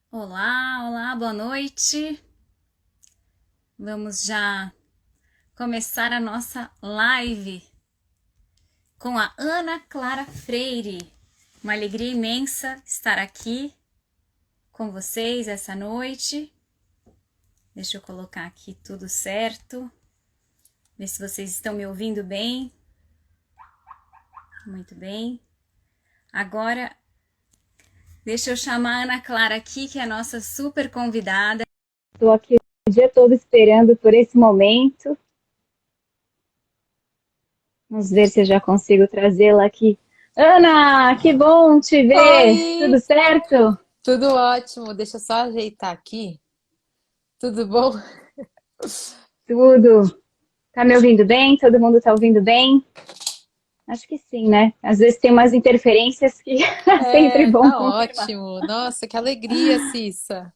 Olá, olá, boa noite. Vamos já começar a nossa live com a Ana Clara Freire. Uma alegria imensa estar aqui com vocês essa noite. Deixa eu colocar aqui tudo certo. Ver se vocês estão me ouvindo bem. Muito bem. Agora, deixa eu chamar a Ana Clara aqui, que é a nossa super convidada. Estou aqui o dia todo esperando por esse momento. Vamos ver se eu já consigo trazê-la aqui. Ana, que bom te ver! Tudo Oi, certo? tudo ótimo. Deixa eu só ajeitar aqui. Tudo bom? Tudo. Tá me ouvindo bem? Todo mundo tá ouvindo bem? Acho que sim, né? Às vezes tem umas interferências que é sempre bom Tá confirmar. ótimo. Nossa, que alegria, Cissa.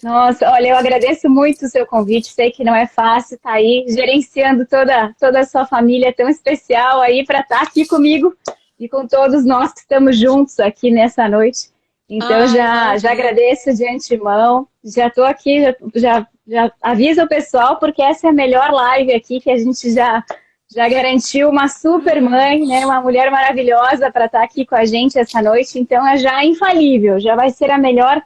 Nossa, olha, eu agradeço muito o seu convite. Sei que não é fácil estar aí gerenciando toda a sua família tão especial aí para estar aqui comigo e com todos nós que estamos juntos aqui nessa noite. Então, Ai, já imagina. agradeço de antemão. Já estou aqui, já avisa o pessoal, porque essa é a melhor live aqui que a gente já garantiu uma super mãe, né? Uma mulher maravilhosa para estar aqui com a gente essa noite. Então, é já infalível, já vai ser a melhor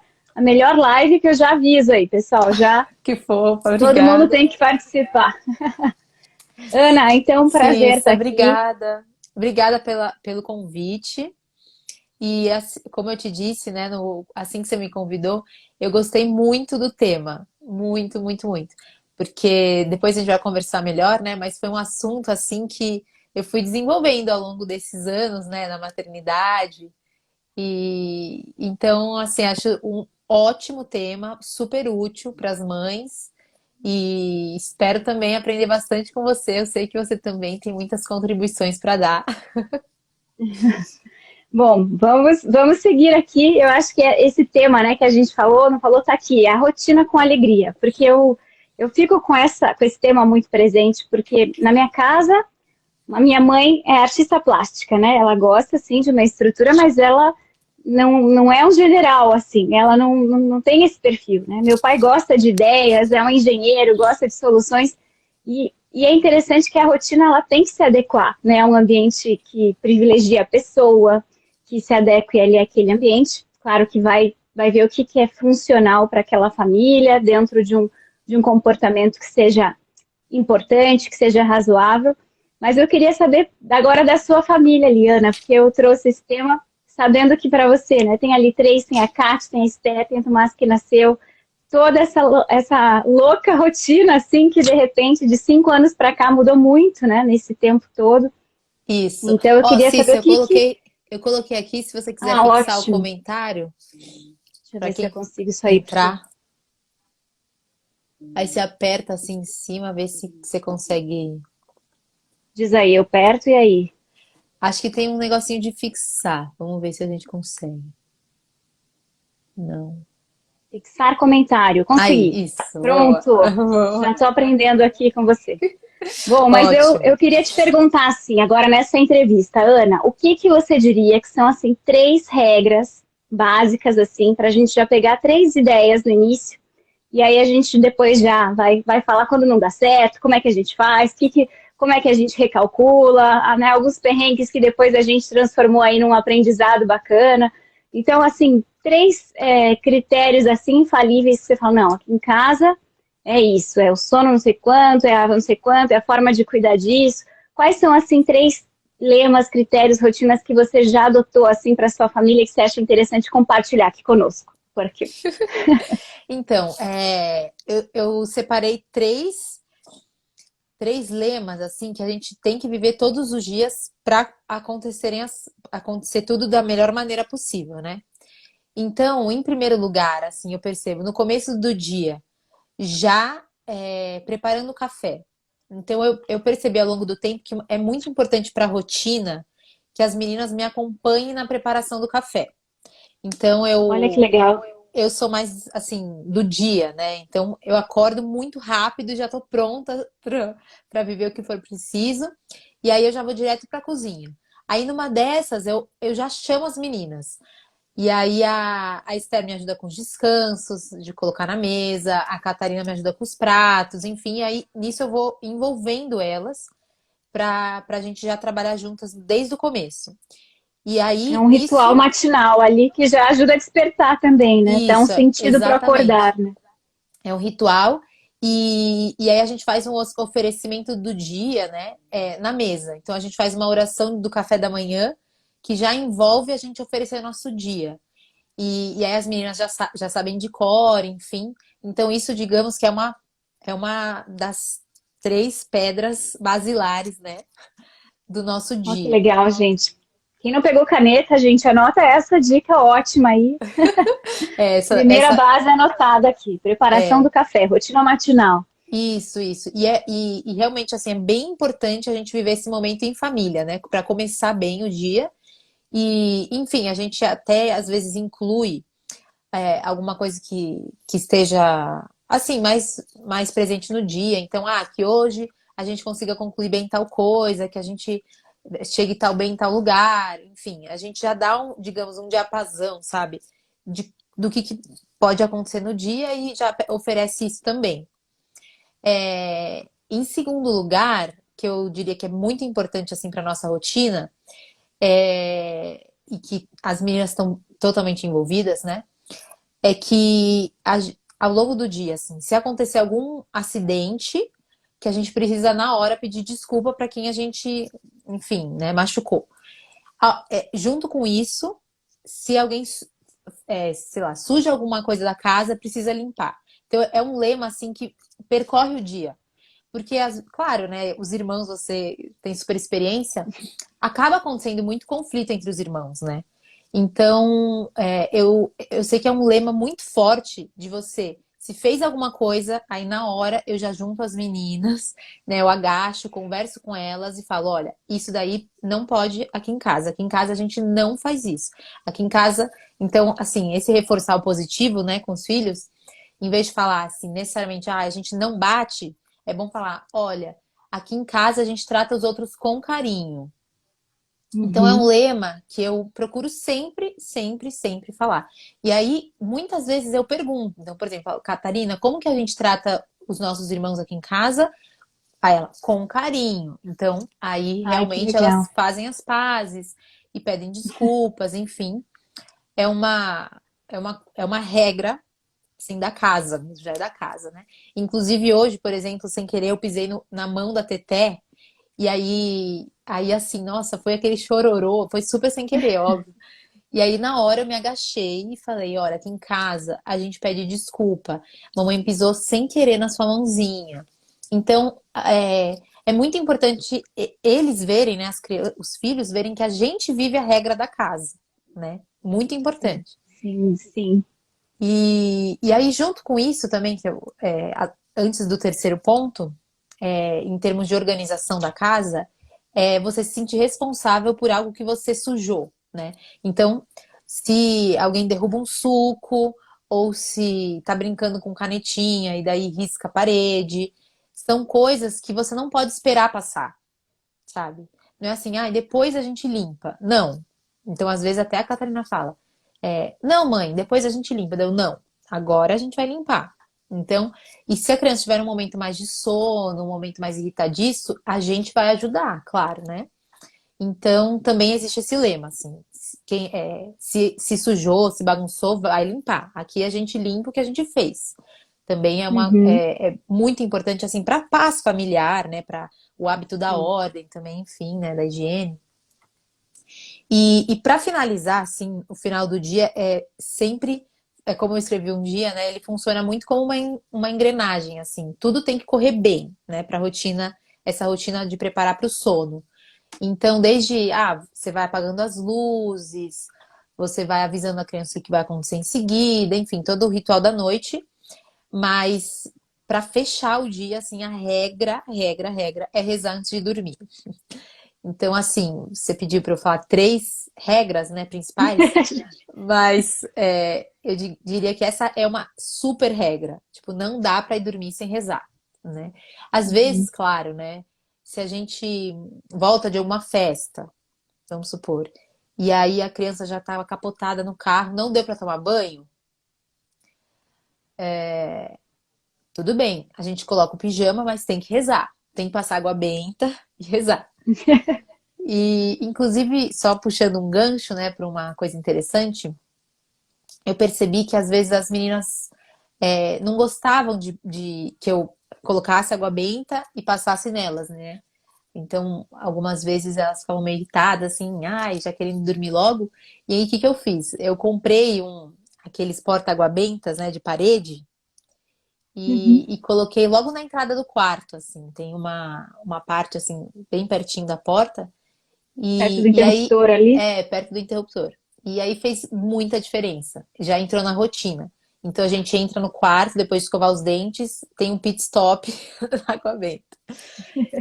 live que eu já aviso aí, pessoal. Já Que fofa, todo mundo obrigada. tem que participar. Ana, então, prazer estar Cissa, aqui. obrigada. Obrigada pelo convite. E como eu te disse, né, assim que você me convidou, eu gostei muito do tema. Muito, muito, muito. Porque depois a gente vai conversar melhor, né? Mas foi um assunto assim que eu fui desenvolvendo ao longo desses anos, né, na maternidade. E então, assim, acho um ótimo tema, super útil para as mães. E espero também aprender bastante com você. Eu sei que você também tem muitas contribuições para dar. Bom, vamos seguir aqui. Eu acho que é esse tema, né, que a gente falou, não falou, tá aqui, é a rotina com alegria. Porque eu fico com esse tema muito presente, porque na minha casa, a minha mãe é artista plástica, né? Ela gosta, assim, de uma estrutura, mas ela não é um general, assim. Ela não tem esse perfil, né? Meu pai gosta de ideias, é um engenheiro, gosta de soluções. E é interessante que a rotina, ela tem que se adequar, né? A um ambiente que privilegia a pessoa, que se adeque ali àquele ambiente. Claro que vai ver o que é funcional para aquela família, dentro de um comportamento que seja importante, que seja razoável. Mas eu queria saber agora da sua família, Liana, porque eu trouxe esse tema sabendo que para você, né, tem ali três, tem a Kátia, tem a Esté, tem o Tomás que nasceu, toda essa louca rotina, assim, que de repente, de 5 anos para cá, mudou muito, né, nesse tempo todo. Isso. Então eu Ó, queria saber Cícia, o que... eu coloquei aqui, se você quiser Ah, fixar o ótimo. comentário, Deixa eu para ver se eu quem consigo isso aí, porque... entrar. Aí você aperta assim em cima, vê se você consegue. Diz aí, eu perto e aí? Acho que tem um negocinho de fixar. Vamos ver se a gente consegue. Não. Fixar comentário, consegui. Aí, isso, boa. Pronto. Já Boa. estou aprendendo aqui com você. Bom, mas eu Ótimo. queria te perguntar assim, agora nessa entrevista, Ana, o que você diria que são assim três regras básicas assim para a gente já pegar três ideias no início e aí a gente depois já vai falar quando não dá certo, como é que a gente faz, como é que a gente recalcula, né, alguns perrengues que depois a gente transformou aí num aprendizado bacana. Então, assim, três critérios assim infalíveis que você fala, não, aqui em casa é isso, é o sono não sei quanto, é a não sei quanto, é a forma de cuidar disso. Quais são, assim, três lemas, critérios, rotinas que você já adotou, assim, para sua família e que você acha interessante compartilhar aqui conosco? Por aqui. Então, eu separei três lemas assim que a gente tem que viver todos os dias para acontecer tudo da melhor maneira possível, né? Então, em primeiro lugar, assim, eu percebo no começo do dia, já preparando o café. Então, eu percebi ao longo do tempo que é muito importante para a rotina que as meninas me acompanhem na preparação do café. Então, Olha que legal. eu sou mais assim do dia, né? Então, eu acordo muito rápido e já tô pronta para viver o que for preciso. E aí eu já vou direto para a cozinha. Aí numa dessas eu já chamo as meninas. E aí a Esther me ajuda com os descansos, de colocar na mesa, a Catarina me ajuda com os pratos, enfim, aí nisso eu vou envolvendo elas para a gente já trabalhar juntas desde o começo. E É aí, um ritual nisso, matinal ali que já ajuda a despertar também, né? Dá um isso, sentido para exatamente. acordar, né? É um ritual. E aí a gente faz um oferecimento do dia, né, na mesa. Então a gente faz uma oração do café da manhã que já envolve a gente oferecer nosso dia. E aí as meninas já sabem de cor, enfim. Então isso, digamos que é uma das três pedras basilares, né, do nosso Olha que dia. legal, gente. Quem não pegou caneta, gente, anota essa dica ótima aí. É, essa, Primeira essa, base anotada aqui. Preparação do é, café, rotina matinal. isso. E realmente, assim, é bem importante a gente viver esse momento em família, né, para começar bem o dia. E, enfim, a gente até às vezes inclui alguma coisa que esteja assim mais presente no dia. Então, que hoje a gente consiga concluir bem tal coisa, que a gente chegue tal bem em tal lugar. Enfim, a gente já dá digamos, um diapasão, sabe? Do que pode acontecer no dia e já oferece isso também. Em segundo lugar, que eu diria que é muito importante assim para nossa rotina, e que as meninas estão totalmente envolvidas, né? É que ao longo do dia, assim, se acontecer algum acidente, que a gente precisa na hora pedir desculpa para quem a gente, enfim, né, machucou. Junto com isso, se alguém, sei lá, suja alguma coisa da casa, precisa limpar. Então é um lema assim que percorre o dia. Porque, claro, né, os irmãos, você tem super experiência, acaba acontecendo muito conflito entre os irmãos, né? Então, eu sei que é um lema muito forte de você. Se fez alguma coisa, aí na hora eu já junto as meninas, né? Eu agacho, converso com elas e falo: olha, isso daí não pode aqui em casa. Aqui em casa a gente não faz isso. Aqui em casa, então, assim, esse reforçar o positivo, né, com os filhos, em vez de falar assim, necessariamente, a gente não bate, é bom falar: olha, aqui em casa a gente trata os outros com carinho. Então é um Uhum. lema que eu procuro sempre, sempre, sempre falar. E aí, muitas vezes eu pergunto, então, por exemplo, Catarina, como que a gente trata os nossos irmãos aqui em casa? Aí ela, com carinho. Então, aí Ai, que realmente legal. elas fazem as pazes e pedem desculpas, enfim. É uma regra, assim, da casa, já é da casa, né? Inclusive hoje, por exemplo, sem querer, eu pisei na mão da Teté e aí assim, nossa, foi aquele chororô, foi super sem querer, óbvio. E aí na hora eu me agachei e falei, olha, aqui em casa a gente pede desculpa. Mamãe pisou sem querer na sua mãozinha. Então, é muito importante eles verem, né, os filhos verem que a gente vive a regra da casa, né? Muito importante. Sim, sim. E aí, junto com isso também, antes do terceiro ponto, em termos de organização da casa, você se sentir responsável por algo que você sujou, né? Então, se alguém derruba um suco, ou se tá brincando com canetinha e daí risca a parede, são coisas que você não pode esperar passar, sabe? Não é assim, depois a gente limpa. Não. Então, às vezes, até a Catarina fala, não, mãe, depois a gente limpa. Eu, não, agora a gente vai limpar. Então, e se a criança tiver um momento mais de sono, um momento mais irritadiço, a gente vai ajudar, claro, né? Então, também existe esse lema, assim, se sujou, se bagunçou, vai limpar. Aqui a gente limpa o que a gente fez. Também Uhum. é muito importante, assim, para paz familiar, né? Para o hábito da Sim. ordem também, enfim, né? Da higiene. E para finalizar, assim, o final do dia é sempre, como eu escrevi um dia, né? Ele funciona muito como uma engrenagem, assim. Tudo tem que correr bem, né? Para rotina, essa rotina de preparar para o sono. Então, desde, você vai apagando as luzes, você vai avisando a criança o que vai acontecer em seguida, enfim, todo o ritual da noite. Mas para fechar o dia, assim, a regra é rezar antes de dormir. Então, assim, você pediu para eu falar três regras, né, principais, mas eu diria que essa é uma super regra. Tipo, não dá para ir dormir sem rezar, né? Às Uhum. vezes, claro, né, se a gente volta de alguma festa, vamos supor. e aí a criança já estava capotada no carro, não deu para tomar banho, tudo bem, a gente coloca o pijama, mas tem que rezar. Tem que passar água benta e rezar. E, inclusive, só puxando um gancho, né, para uma coisa interessante, eu percebi que às vezes as meninas não gostavam de que eu colocasse água benta e passasse nelas, né? Então, algumas vezes elas ficavam meio irritadas, assim, ai, já querendo dormir logo. E aí, o que que eu fiz? Eu comprei aqueles porta-água-bentas, né, de parede, Uhum. e coloquei logo na entrada do quarto, assim. Tem uma parte, assim, bem pertinho da porta. Perto do E aí, interruptor ali. perto do interruptor. E aí fez muita diferença. Já entrou na rotina. Então a gente entra no quarto, depois de escovar os dentes, tem um pit stop na água benta.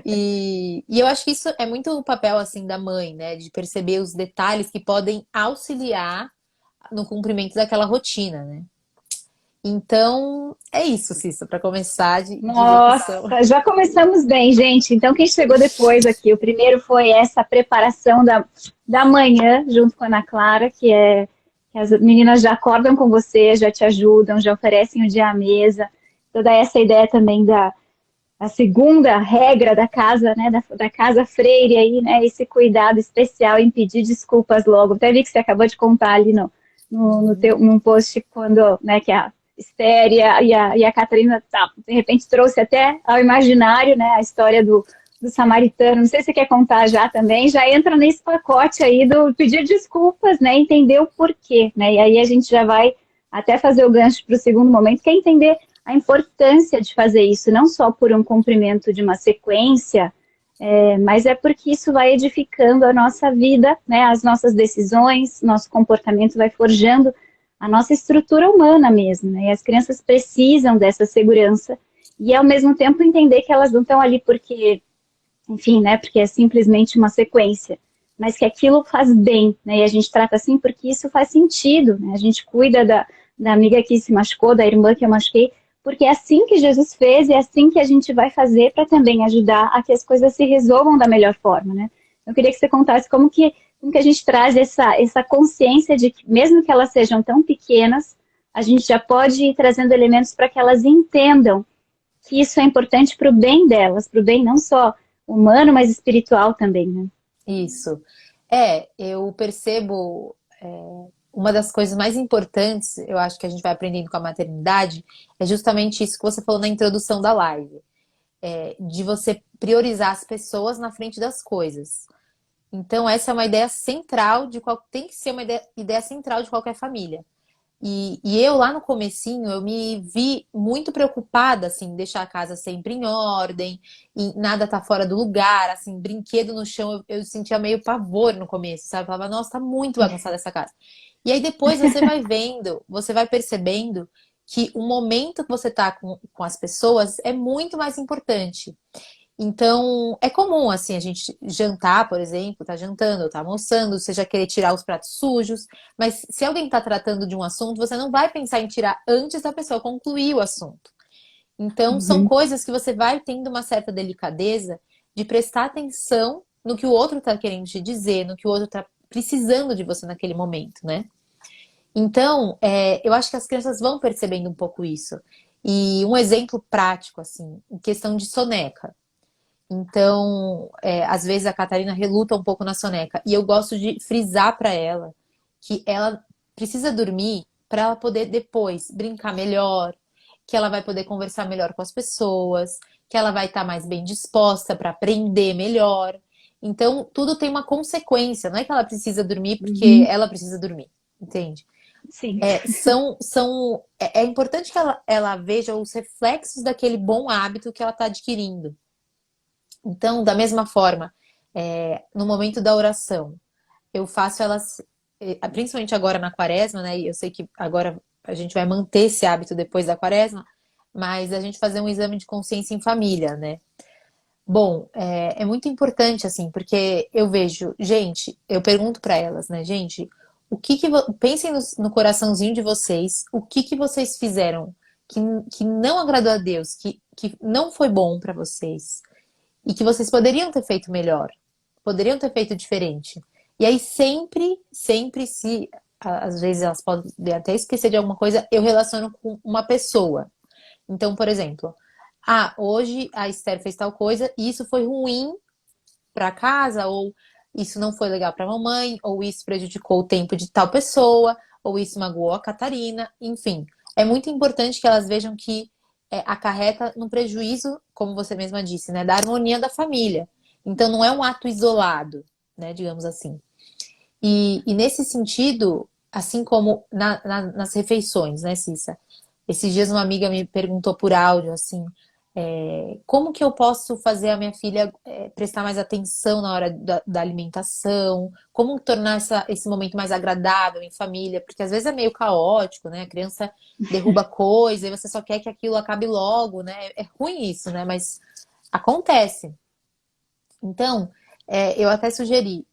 E eu acho que isso é muito o papel assim da mãe, né? De perceber os detalhes que podem auxiliar no cumprimento daquela rotina, né? Então, é isso, Cissa, para começar de locução. Nossa, já começamos bem, gente. Então, quem chegou depois aqui, o primeiro foi essa preparação da manhã, junto com a Ana Clara, que as meninas já acordam com você, já te ajudam, já oferecem o dia à mesa. Toda essa ideia também a segunda regra da casa, né, da casa Freire aí, né, esse cuidado especial em pedir desculpas logo. Até vi que você acabou de contar ali no Uhum. teu, num post quando, né, que a Esther e a Catarina, tá, de repente trouxe até ao imaginário, né, a história do samaritano. Não sei se você quer contar já também, já entra nesse pacote aí do pedir desculpas, né, entender o porquê, né, e aí a gente já vai até fazer o gancho para o segundo momento, que é entender a importância de fazer isso, não só por um cumprimento de uma sequência, mas é porque isso vai edificando a nossa vida, né, as nossas decisões, nosso comportamento vai forjando a nossa estrutura humana mesmo, né, e as crianças precisam dessa segurança e, ao mesmo tempo, entender que elas não estão ali porque, enfim, né, porque é simplesmente uma sequência, mas que aquilo faz bem, né, e a gente trata assim porque isso faz sentido, né, a gente cuida da amiga que se machucou, da irmã que eu machuquei, porque é assim que Jesus fez e é assim que a gente vai fazer para também ajudar a que as coisas se resolvam da melhor forma, né. Eu queria que você contasse como que a gente traz essa consciência de que, mesmo que elas sejam tão pequenas, a gente já pode ir trazendo elementos para que elas entendam que isso é importante para o bem delas, para o bem não só humano, mas espiritual também, né? Isso. Eu percebo, uma das coisas mais importantes, eu acho que a gente vai aprendendo com a maternidade, é justamente isso que você falou na introdução da live, de você priorizar as pessoas na frente das coisas. Então, essa é uma ideia central tem que ser uma ideia central de qualquer família. E eu lá no comecinho, eu me vi muito preocupada, assim, deixar a casa sempre em ordem, e nada tá fora do lugar, assim, brinquedo no chão, eu sentia meio pavor no começo, sabe? Eu falava, nossa, tá muito bagunçada essa casa. E aí depois você vai vendo, você vai percebendo que o momento que você tá com as pessoas é muito mais importante. Então, é comum, assim, a gente jantar, por exemplo, tá jantando, tá almoçando, você já querer tirar os pratos sujos, mas se alguém tá tratando de um assunto, você não vai pensar em tirar antes da pessoa concluir o assunto. Então, são Uhum. coisas que você vai tendo uma certa delicadeza de prestar atenção no que o outro tá querendo te dizer, no que o outro tá precisando de você naquele momento, né? Então, eu acho que as crianças vão percebendo um pouco isso. E um exemplo prático, assim, em questão de soneca. Então, às vezes a Catarina reluta um pouco na soneca. E eu gosto de frisar para ela que ela precisa dormir para ela poder depois brincar melhor, que ela vai poder conversar melhor com as pessoas, que ela vai estar mais bem disposta para aprender melhor. Então, tudo tem uma consequência. Não é que ela precisa dormir porque Uhum. ela precisa dormir, entende? Sim. É importante que ela veja os reflexos daquele bom hábito que ela está adquirindo. Então, da mesma forma, no momento da oração, eu faço elas, principalmente agora na quaresma, né? E eu sei que agora a gente vai manter esse hábito depois da quaresma, mas a gente fazer um exame de consciência em família, né? Bom, é muito importante, assim, porque eu vejo, gente, eu pergunto para elas, né, gente, pensem no coraçãozinho de vocês, o que que vocês fizeram que não agradou a Deus, que não foi bom para vocês e que vocês poderiam ter feito melhor, poderiam ter feito diferente. E aí sempre se, às vezes elas podem até esquecer de alguma coisa, eu relaciono com uma pessoa. Então, por exemplo, hoje a Esther fez tal coisa e isso foi ruim para casa, ou isso não foi legal para a mamãe, ou isso prejudicou o tempo de tal pessoa, ou isso magoou a Catarina, enfim. É muito importante que elas vejam que acarreta no prejuízo, como você mesma disse, né, da harmonia da família. Então não é um ato isolado, né, digamos assim. E nesse sentido, assim como nas refeições, né, Cissa? Esses dias uma amiga me perguntou por áudio, assim, como que eu posso fazer a minha filha prestar mais atenção na hora da alimentação? Como tornar esse momento mais agradável em família? Porque às vezes é meio caótico, né? A criança derruba coisa e você só quer que aquilo acabe logo, né? É ruim isso, né? Mas acontece. Então, eu até sugeri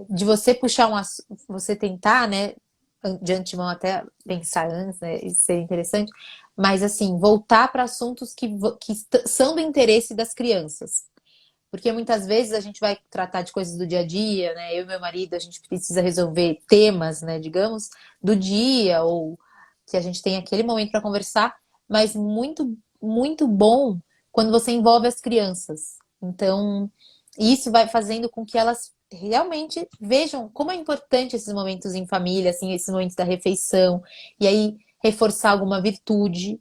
de você puxar você tentar, né? De antemão até pensar antes, né? Isso seria interessante. Mas, assim, voltar para assuntos que são do interesse das crianças. Porque muitas vezes a gente vai tratar de coisas do dia a dia, né? Eu e meu marido, a gente precisa resolver temas, né? Digamos, do dia, ou que a gente tem aquele momento para conversar. Mas muito, muito bom quando você envolve as crianças. Então, isso vai fazendo com que elas realmente vejam como é importante esses momentos em família, assim, esses momentos da refeição. E aí, reforçar alguma virtude,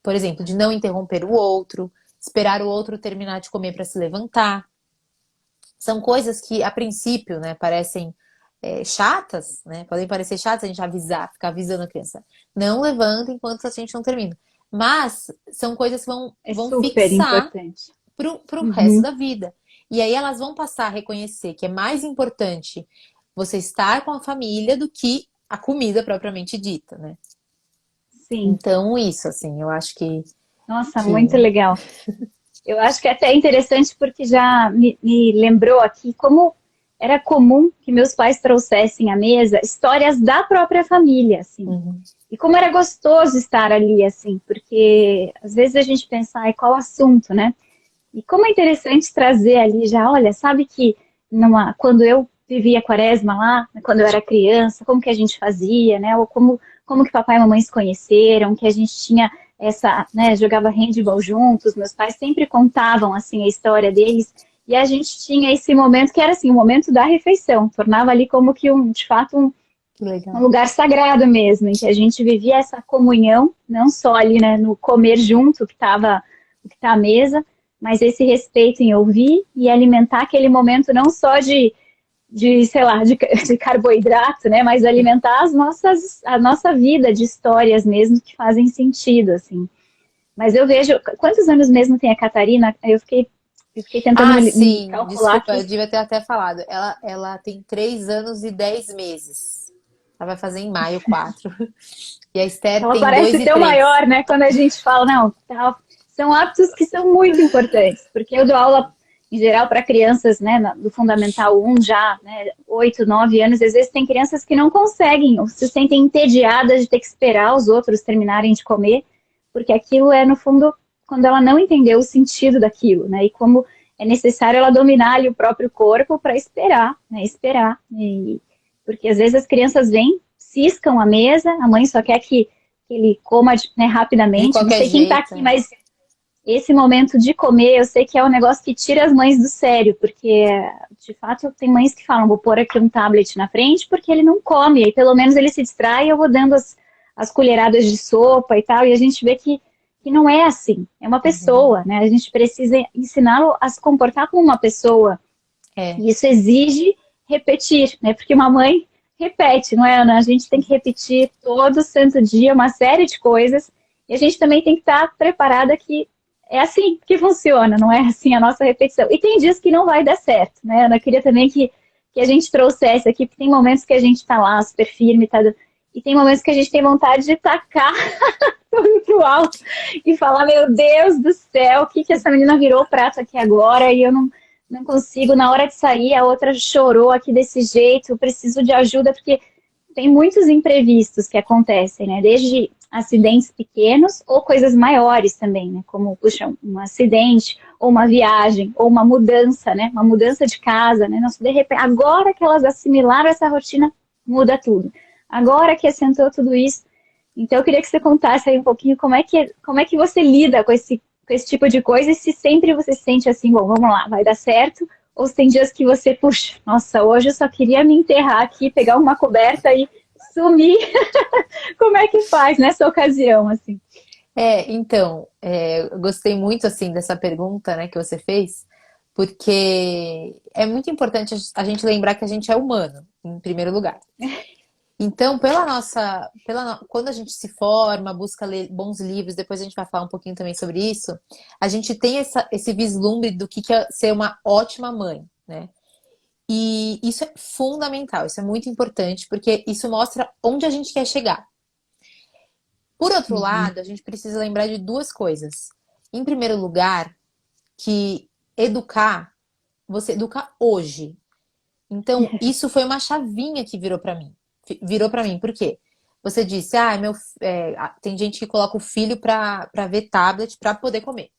por exemplo, de não interromper o outro, esperar o outro terminar de comer para se levantar. São coisas que, a princípio, né, parecem chatas, né? Podem parecer chatas a gente ficar avisando a criança. Não levanta enquanto a gente não termina. Mas são coisas que vão super fixar importante. pro resto da vida. E aí elas vão passar a reconhecer que é mais importante você estar com a família do que a comida propriamente dita, né? Sim. Então, isso, assim, eu acho Nossa, muito legal. Eu acho que é até interessante porque já me lembrou aqui como era comum que meus pais trouxessem à mesa histórias da própria família, assim. E como era gostoso estar ali, assim, porque às vezes a gente pensa, ai, qual assunto, né? E como é interessante trazer ali já, olha, sabe que quando eu vivia a quaresma lá, quando eu era criança, como que a gente fazia, né? Ou como que papai e mamãe se conheceram, que a gente tinha né, jogava handball juntos, meus pais sempre contavam, assim, a história deles, e a gente tinha esse momento que era, assim, o momento da refeição, tornava ali como que, de fato, um lugar sagrado mesmo, em que a gente vivia essa comunhão, não só ali, né, no comer junto, o que tá à mesa, mas esse respeito em ouvir e alimentar aquele momento não só sei lá, de carboidrato, né, mas alimentar a nossa vida de histórias mesmo que fazem sentido, assim. Mas eu vejo, quantos anos mesmo tem a Catarina? Eu fiquei tentando me sim, calcular desculpa, aqui. eu devia ter até falado. Ela tem 3 anos e 10 meses. Ela vai fazer em maio 4. E a Esther Ela tem 2 parece e ter o 3. maior, né, quando a gente fala, não, tá, são hábitos que são muito importantes, porque eu dou aula em geral para crianças, né, do Fundamental 1 já, né, 8, 9 anos, às vezes tem crianças que não conseguem, ou se sentem entediadas de ter que esperar os outros terminarem de comer, porque aquilo é, no fundo, quando ela não entendeu o sentido daquilo, né, e como é necessário ela dominar ali o próprio corpo para esperar, né, porque às vezes as crianças vêm, ciscam a mesa, a mãe só quer que ele coma, né, De rapidamente, não qualquer sei quem está jeito. aqui, mas esse momento de comer, eu sei que é um negócio que tira as mães do sério, porque, de fato, tem mães que falam, vou pôr aqui um tablet na frente, porque ele não come, aí pelo menos ele se distrai e eu vou dando as colheradas de sopa e tal, e a gente vê que não é assim, é uma pessoa, né? A gente precisa ensiná-lo a se comportar como uma pessoa, e isso exige repetir, né? Porque uma mãe repete, não é, Ana? A gente tem que repetir todo santo dia uma série de coisas, e a gente também tem que estar preparada que é assim que funciona, não é assim a nossa repetição. E tem dias que não vai dar certo, né, Ana? Eu queria também que a gente trouxesse aqui, porque tem momentos que a gente está lá super firme, e tem momentos que a gente tem vontade de tacar tudo pro alto e falar, meu Deus do céu, o que essa menina virou o prato aqui agora? E eu não consigo, na hora de sair, a outra chorou aqui desse jeito, eu preciso de ajuda, porque tem muitos imprevistos que acontecem, né? Desde acidentes pequenos ou coisas maiores também, né? Como, puxa, um acidente, ou uma viagem, ou uma mudança, né? Uma mudança de casa, né? Nossa, de repente, agora que elas assimilaram essa rotina, muda tudo. Agora que assentou tudo isso, então eu queria que você contasse aí um pouquinho como é que você lida com esse tipo de coisa e se sempre você se sente assim, bom, vamos lá, vai dar certo, ou se tem dias que você, puxa, nossa, hoje eu só queria me enterrar aqui, pegar uma coberta e sumir. Como é que faz nessa ocasião, assim? Então, eu gostei muito, assim, dessa pergunta, né, que você fez, porque é muito importante a gente lembrar que a gente é humano, em primeiro lugar. Então, quando a gente se forma, busca ler bons livros, depois a gente vai falar um pouquinho também sobre isso, a gente tem esse vislumbre do que é ser uma ótima mãe, né? E isso é fundamental, isso é muito importante, porque isso mostra onde a gente quer chegar. Por outro Uhum. lado, a gente precisa lembrar de duas coisas. Em primeiro lugar, que educar, você educa hoje. Então, isso foi uma chavinha que virou pra mim. Virou pra mim, por quê? Você disse, tem gente que coloca o filho pra ver tablet pra poder comer.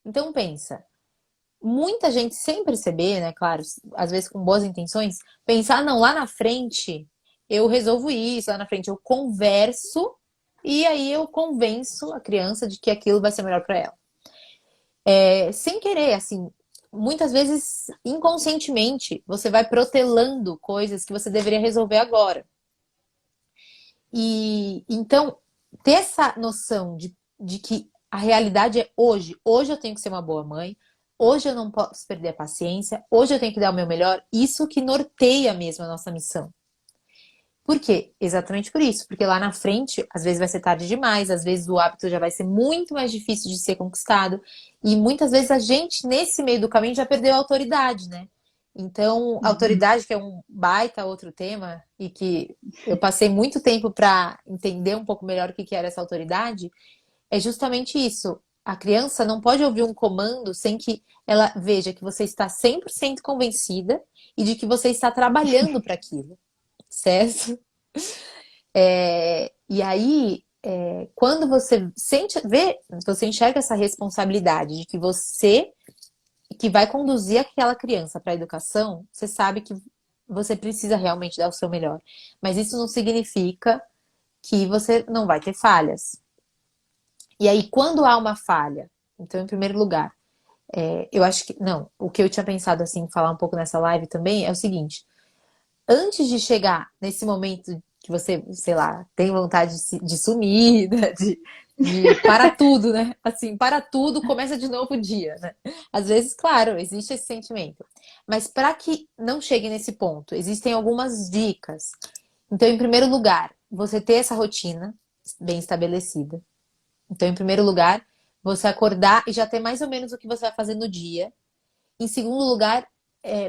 Então, pensa, muita gente sem perceber, né, claro, às vezes com boas intenções, pensar, não, lá na frente eu resolvo isso, lá na frente eu converso e aí eu convenço a criança de que aquilo vai ser melhor pra ela. Sem querer, assim, muitas vezes inconscientemente você vai protelando coisas que você deveria resolver agora. E então, ter essa noção de que a realidade é hoje. Hoje eu tenho que ser uma boa mãe. Hoje eu não posso perder a paciência. Hoje eu tenho que dar o meu melhor. Isso que norteia mesmo a nossa missão. Por quê? Exatamente por isso. Porque lá na frente, às vezes vai ser tarde demais, às vezes o hábito já vai ser muito mais difícil de ser conquistado. E muitas vezes a gente, nesse meio do caminho, já perdeu a autoridade, né? Então, Uhum. autoridade, que é um baita outro tema, e que eu passei muito tempo para entender um pouco melhor o que era essa autoridade, é justamente isso. A criança não pode ouvir um comando sem que ela veja que você está 100% convencida e de que você está trabalhando para aquilo, certo? E aí, quando você você enxerga essa responsabilidade de que você que vai conduzir aquela criança para a educação, você sabe que você precisa realmente dar o seu melhor. Mas isso não significa que você não vai ter falhas. E aí, quando há uma falha, então, em primeiro lugar, eu acho que. Não, o que eu tinha pensado assim, falar um pouco nessa live também é o seguinte: antes de chegar nesse momento que você, sei lá, tem vontade de sumir, né? De para tudo, né? Assim, para tudo, começa de novo o dia, né? Às vezes, claro, existe esse sentimento. Mas para que não chegue nesse ponto, existem algumas dicas. Então, em primeiro lugar, você ter essa rotina bem estabelecida. Então, em primeiro lugar, você acordar e já ter mais ou menos o que você vai fazer no dia. Em segundo lugar,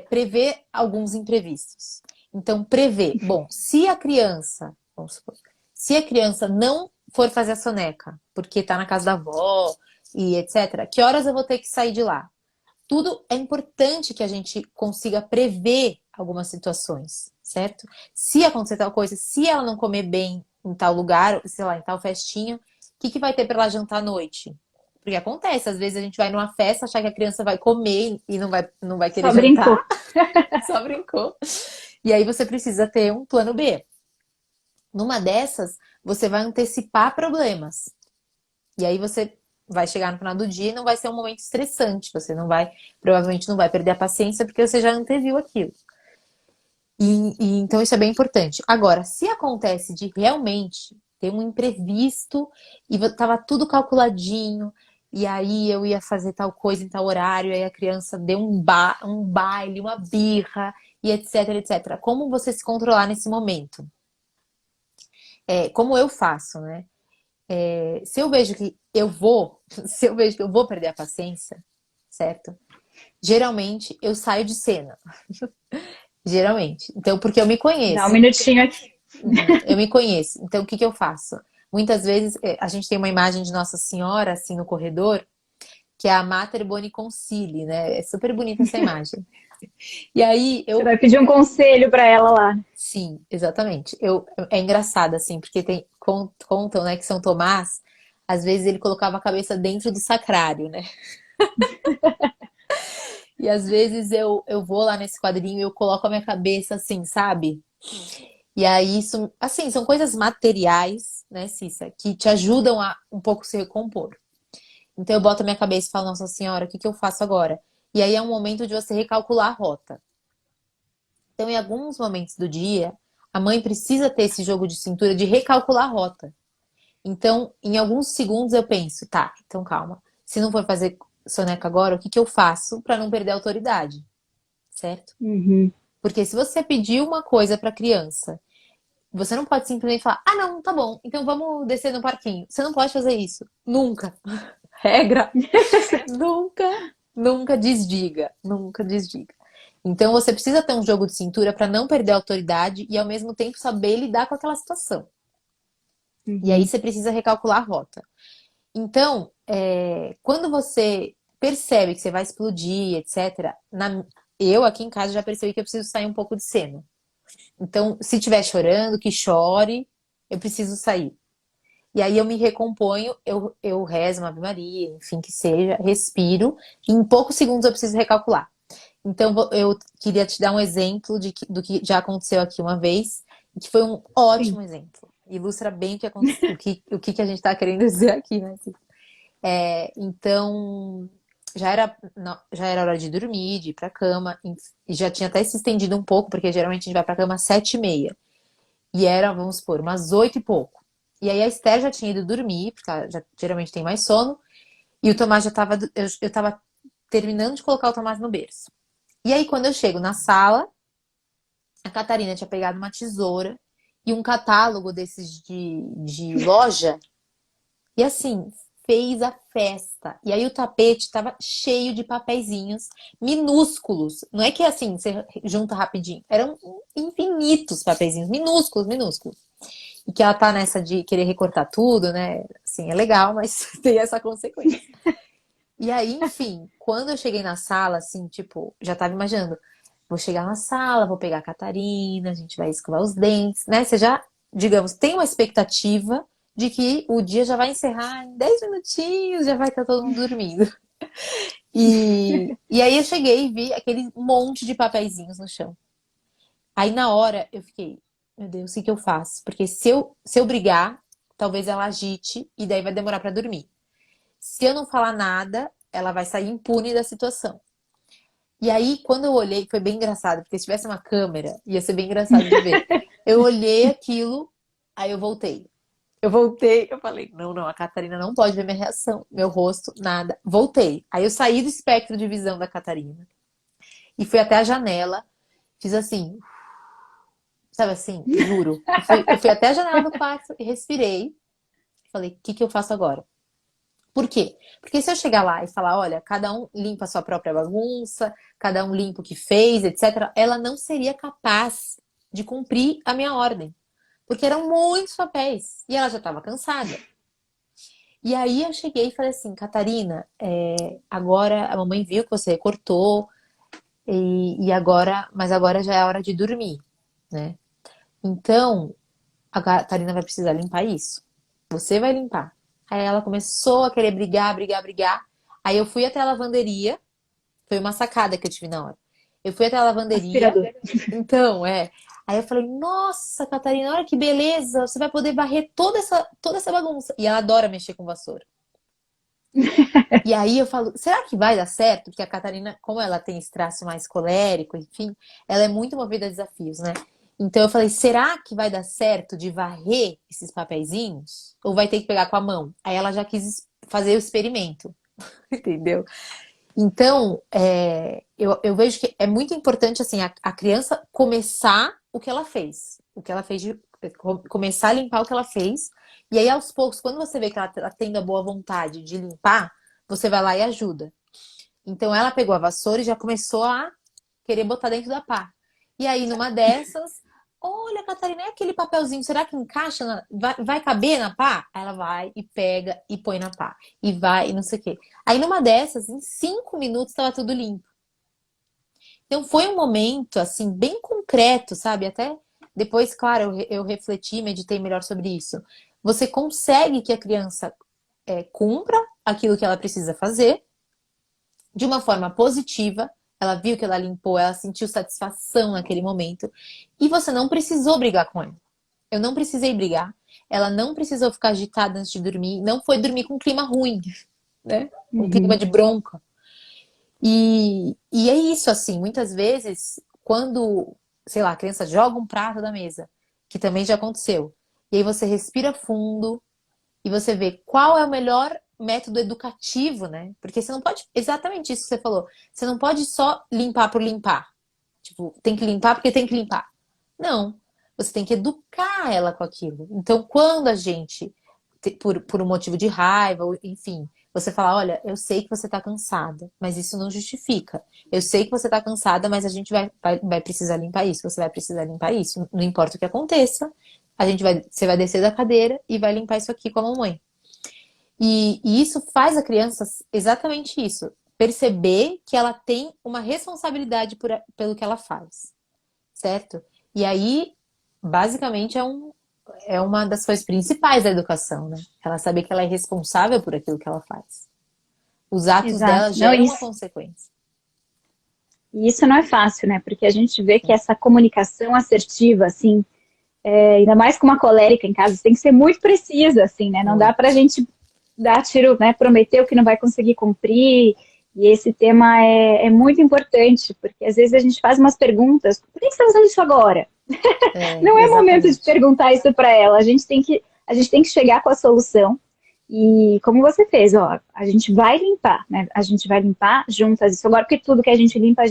prever alguns imprevistos. Então, prever. Bom, se a criança, vamos supor, se a criança não for fazer a soneca, porque tá na casa da avó e etc., que horas eu vou ter que sair de lá? Tudo é importante que a gente consiga prever algumas situações, certo? Se acontecer tal coisa, se ela não comer bem em tal lugar, sei lá, em tal festinha, o que vai ter para ela jantar à noite? Porque acontece, às vezes a gente vai numa festa, achar que a criança vai comer e não vai querer Só brincou. jantar, só brincou. E aí você precisa ter um plano B. Numa dessas, você vai antecipar problemas. E aí você vai chegar no final do dia e não vai ser um momento estressante. Você provavelmente não vai perder a paciência porque você já anteviu aquilo. Então isso é bem importante. Agora, se acontece de realmente ter um imprevisto e tava tudo calculadinho, e aí eu ia fazer tal coisa em tal horário, aí a criança deu um baile, uma birra, e etc, etc. Como você se controlar nesse momento? Como eu faço, né? Se eu vejo que eu vou, se eu vejo que eu vou perder a paciência, certo? Geralmente eu saio de cena. Geralmente. Então, porque eu me Dá um conheço. minutinho aqui. Eu me conheço. Então, o que que eu faço? Muitas vezes a gente tem uma imagem de Nossa Senhora assim no corredor, que é a Mater Boni Concilia, né? É super bonita essa imagem. E aí Você eu vai pedir um conselho para ela lá. sim, exatamente. É engraçado, assim, porque contam, né, que São Tomás, às vezes ele colocava a cabeça dentro do sacrário, né? E às vezes eu vou lá nesse quadrinho e eu coloco a minha cabeça assim, sabe? E aí isso, assim, são coisas materiais, né, Cissa, que te ajudam a um pouco se recompor. Então eu boto a minha cabeça e falo, Nossa Senhora, o que que eu faço agora? E aí é um momento de você recalcular a rota. Então, em alguns momentos do dia, a mãe precisa ter esse jogo de cintura de recalcular a rota. Então, em alguns segundos eu penso, tá, então calma. Se não for fazer soneca agora, o que que eu faço para não perder a autoridade, certo? Uhum. Porque se você pedir uma coisa para criança, você não pode simplesmente falar, ah, não, tá bom, então vamos descer no parquinho. Você não pode fazer isso. Nunca. Regra. Nunca, nunca desdiga. Nunca desdiga. Então você precisa ter um jogo de cintura para não perder a autoridade e ao mesmo tempo saber lidar com aquela situação. E aí Uhum. você precisa recalcular a rota. Então, quando você percebe que você vai explodir, etc., eu aqui em casa já percebi que eu preciso sair um pouco de cena. Então, se estiver chorando, que chore, eu preciso sair. E aí eu me recomponho, eu rezo uma Ave Maria, enfim, que seja, respiro, e em poucos segundos eu preciso recalcular. Então, eu queria te dar um exemplo do que já aconteceu aqui uma vez, e que foi um Sim. ótimo exemplo. Ilustra bem o que a gente está querendo dizer aqui, né? Então, já era hora de dormir, de ir pra cama, e já tinha até se estendido um pouco, porque geralmente a gente vai pra cama às 7h30. E era, vamos supor, umas 8 e pouco. E aí a Esther já tinha ido dormir, porque ela geralmente tem mais sono, e o Tomás já tava, eu tava terminando de colocar o Tomás no berço. E aí, quando eu chego na sala, a Catarina tinha pegado uma tesoura e um catálogo desses de loja, e assim, fez a festa. E aí o tapete tava cheio de papeizinhos minúsculos. Não é que assim, você junta rapidinho. Eram infinitos papeizinhos, minúsculos, minúsculos. E que ela tá nessa de querer recortar tudo, né? Assim, é legal, mas tem essa consequência. E aí, enfim, quando eu cheguei na sala, assim, tipo, já tava imaginando, vou chegar na sala, vou pegar a Catarina, a gente vai escovar os dentes, né? Você já, digamos, tem uma expectativa de que o dia já vai encerrar em 10 minutinhos, já vai estar todo mundo dormindo. E aí eu cheguei e vi aquele monte de papeizinhos no chão. Aí na hora eu fiquei, meu Deus, o que que eu faço? Porque se eu brigar, talvez ela agite e daí vai demorar pra dormir. Se eu não falar nada, ela vai sair impune da situação. E aí, quando eu olhei, foi bem engraçado, porque se tivesse uma câmera, ia ser bem engraçado de ver. Eu olhei aquilo, aí eu voltei. Eu voltei, eu falei, não, não, a Catarina não pode ver minha reação, meu rosto, nada. Voltei. Aí eu saí do espectro de visão da Catarina e fui até a janela, fiz assim, sabe assim, juro. Eu fui até a janela do quarto e respirei. Falei, o que que eu faço agora? Por quê? Porque se eu chegar lá e falar, olha, cada um limpa a sua própria bagunça, cada um limpa o que fez, etc., ela não seria capaz de cumprir a minha ordem. Porque eram muitos papéis e ela já estava cansada. E aí eu cheguei e falei assim, Catarina, agora a mamãe viu que você recortou e agora, mas agora já é a hora de dormir, né? Então a Catarina vai precisar limpar isso. Você vai limpar. Aí ela começou a querer brigar, brigar, brigar. Aí eu fui até a lavanderia. Foi uma sacada que eu tive na hora. Eu fui até a lavanderia. Aspirador. Então, é. Aí eu falei, nossa, Catarina, olha que beleza. Você vai poder varrer toda essa bagunça. E ela adora mexer com vassoura. E aí eu falo, será que vai dar certo? Porque a Catarina, como ela tem esse traço mais colérico, enfim, ela é muito movida a desafios, né? Então eu falei, será que vai dar certo de varrer esses papeizinhos? Ou vai ter que pegar com a mão? Aí ela já quis fazer o experimento, entendeu? Então, eu vejo que é muito importante, assim, a criança começar o que ela fez. O que ela fez começar a limpar o que ela fez. E aí, aos poucos, quando você vê que ela tá tendo a boa vontade de limpar, você vai lá e ajuda. Então, ela pegou a vassoura e já começou a querer botar dentro da pá. E aí, numa dessas, olha, Catarina, é aquele papelzinho, será que encaixa? Vai caber na pá? Aí ela vai e pega e põe na pá. E vai e não sei o quê. Aí, numa dessas, em 5 minutos, estava tudo limpo. Então foi um momento, assim, bem concreto, sabe? Até depois, claro, eu refleti, meditei melhor sobre isso. Você consegue que a criança cumpra aquilo que ela precisa fazer de uma forma positiva. Ela viu que ela limpou, ela sentiu satisfação naquele momento. E você não precisou brigar com ela. Eu não precisei brigar. Ela não precisou ficar agitada antes de dormir. Não foi dormir com um clima ruim, né? Um clima Uhum. de bronca. E é isso, assim, muitas vezes, quando, sei lá, a criança joga um prato da mesa, que também já aconteceu, e aí você respira fundo e você vê qual é o melhor método educativo, né? Porque você não pode, exatamente isso que você falou, você não pode só limpar por limpar. Tipo, tem que limpar porque tem que limpar. Não, você tem que educar ela com aquilo. Então, quando a gente, por um motivo de raiva, enfim, você fala, olha, eu sei que você tá cansada, mas isso não justifica. Eu sei que você tá cansada, mas a gente vai precisar limpar isso, você vai precisar limpar isso. Não importa o que aconteça, você vai descer da cadeira e vai limpar isso aqui com a mamãe. E isso faz a criança exatamente isso. Perceber que ela tem uma responsabilidade pelo que ela faz, certo? E aí, basicamente, é uma das coisas principais da educação, né? Ela saber que ela é responsável por aquilo que ela faz. Os atos dela Exato. Não, geram uma isso. consequência. E isso não é fácil, né? Porque a gente vê que essa comunicação assertiva, assim, ainda mais com uma colérica em casa, tem que ser muito precisa, assim, né? Não dá Muito. pra gente dar tiro, né? Prometer o que não vai conseguir cumprir. E esse tema é muito importante, porque às vezes a gente faz umas perguntas, por que você está usando isso agora? É, Não é momento de exatamente. perguntar isso para ela. A gente tem que chegar com a solução. E como você fez, ó, a gente vai limpar, né? A gente vai limpar juntas isso agora, porque tudo que a gente limpa,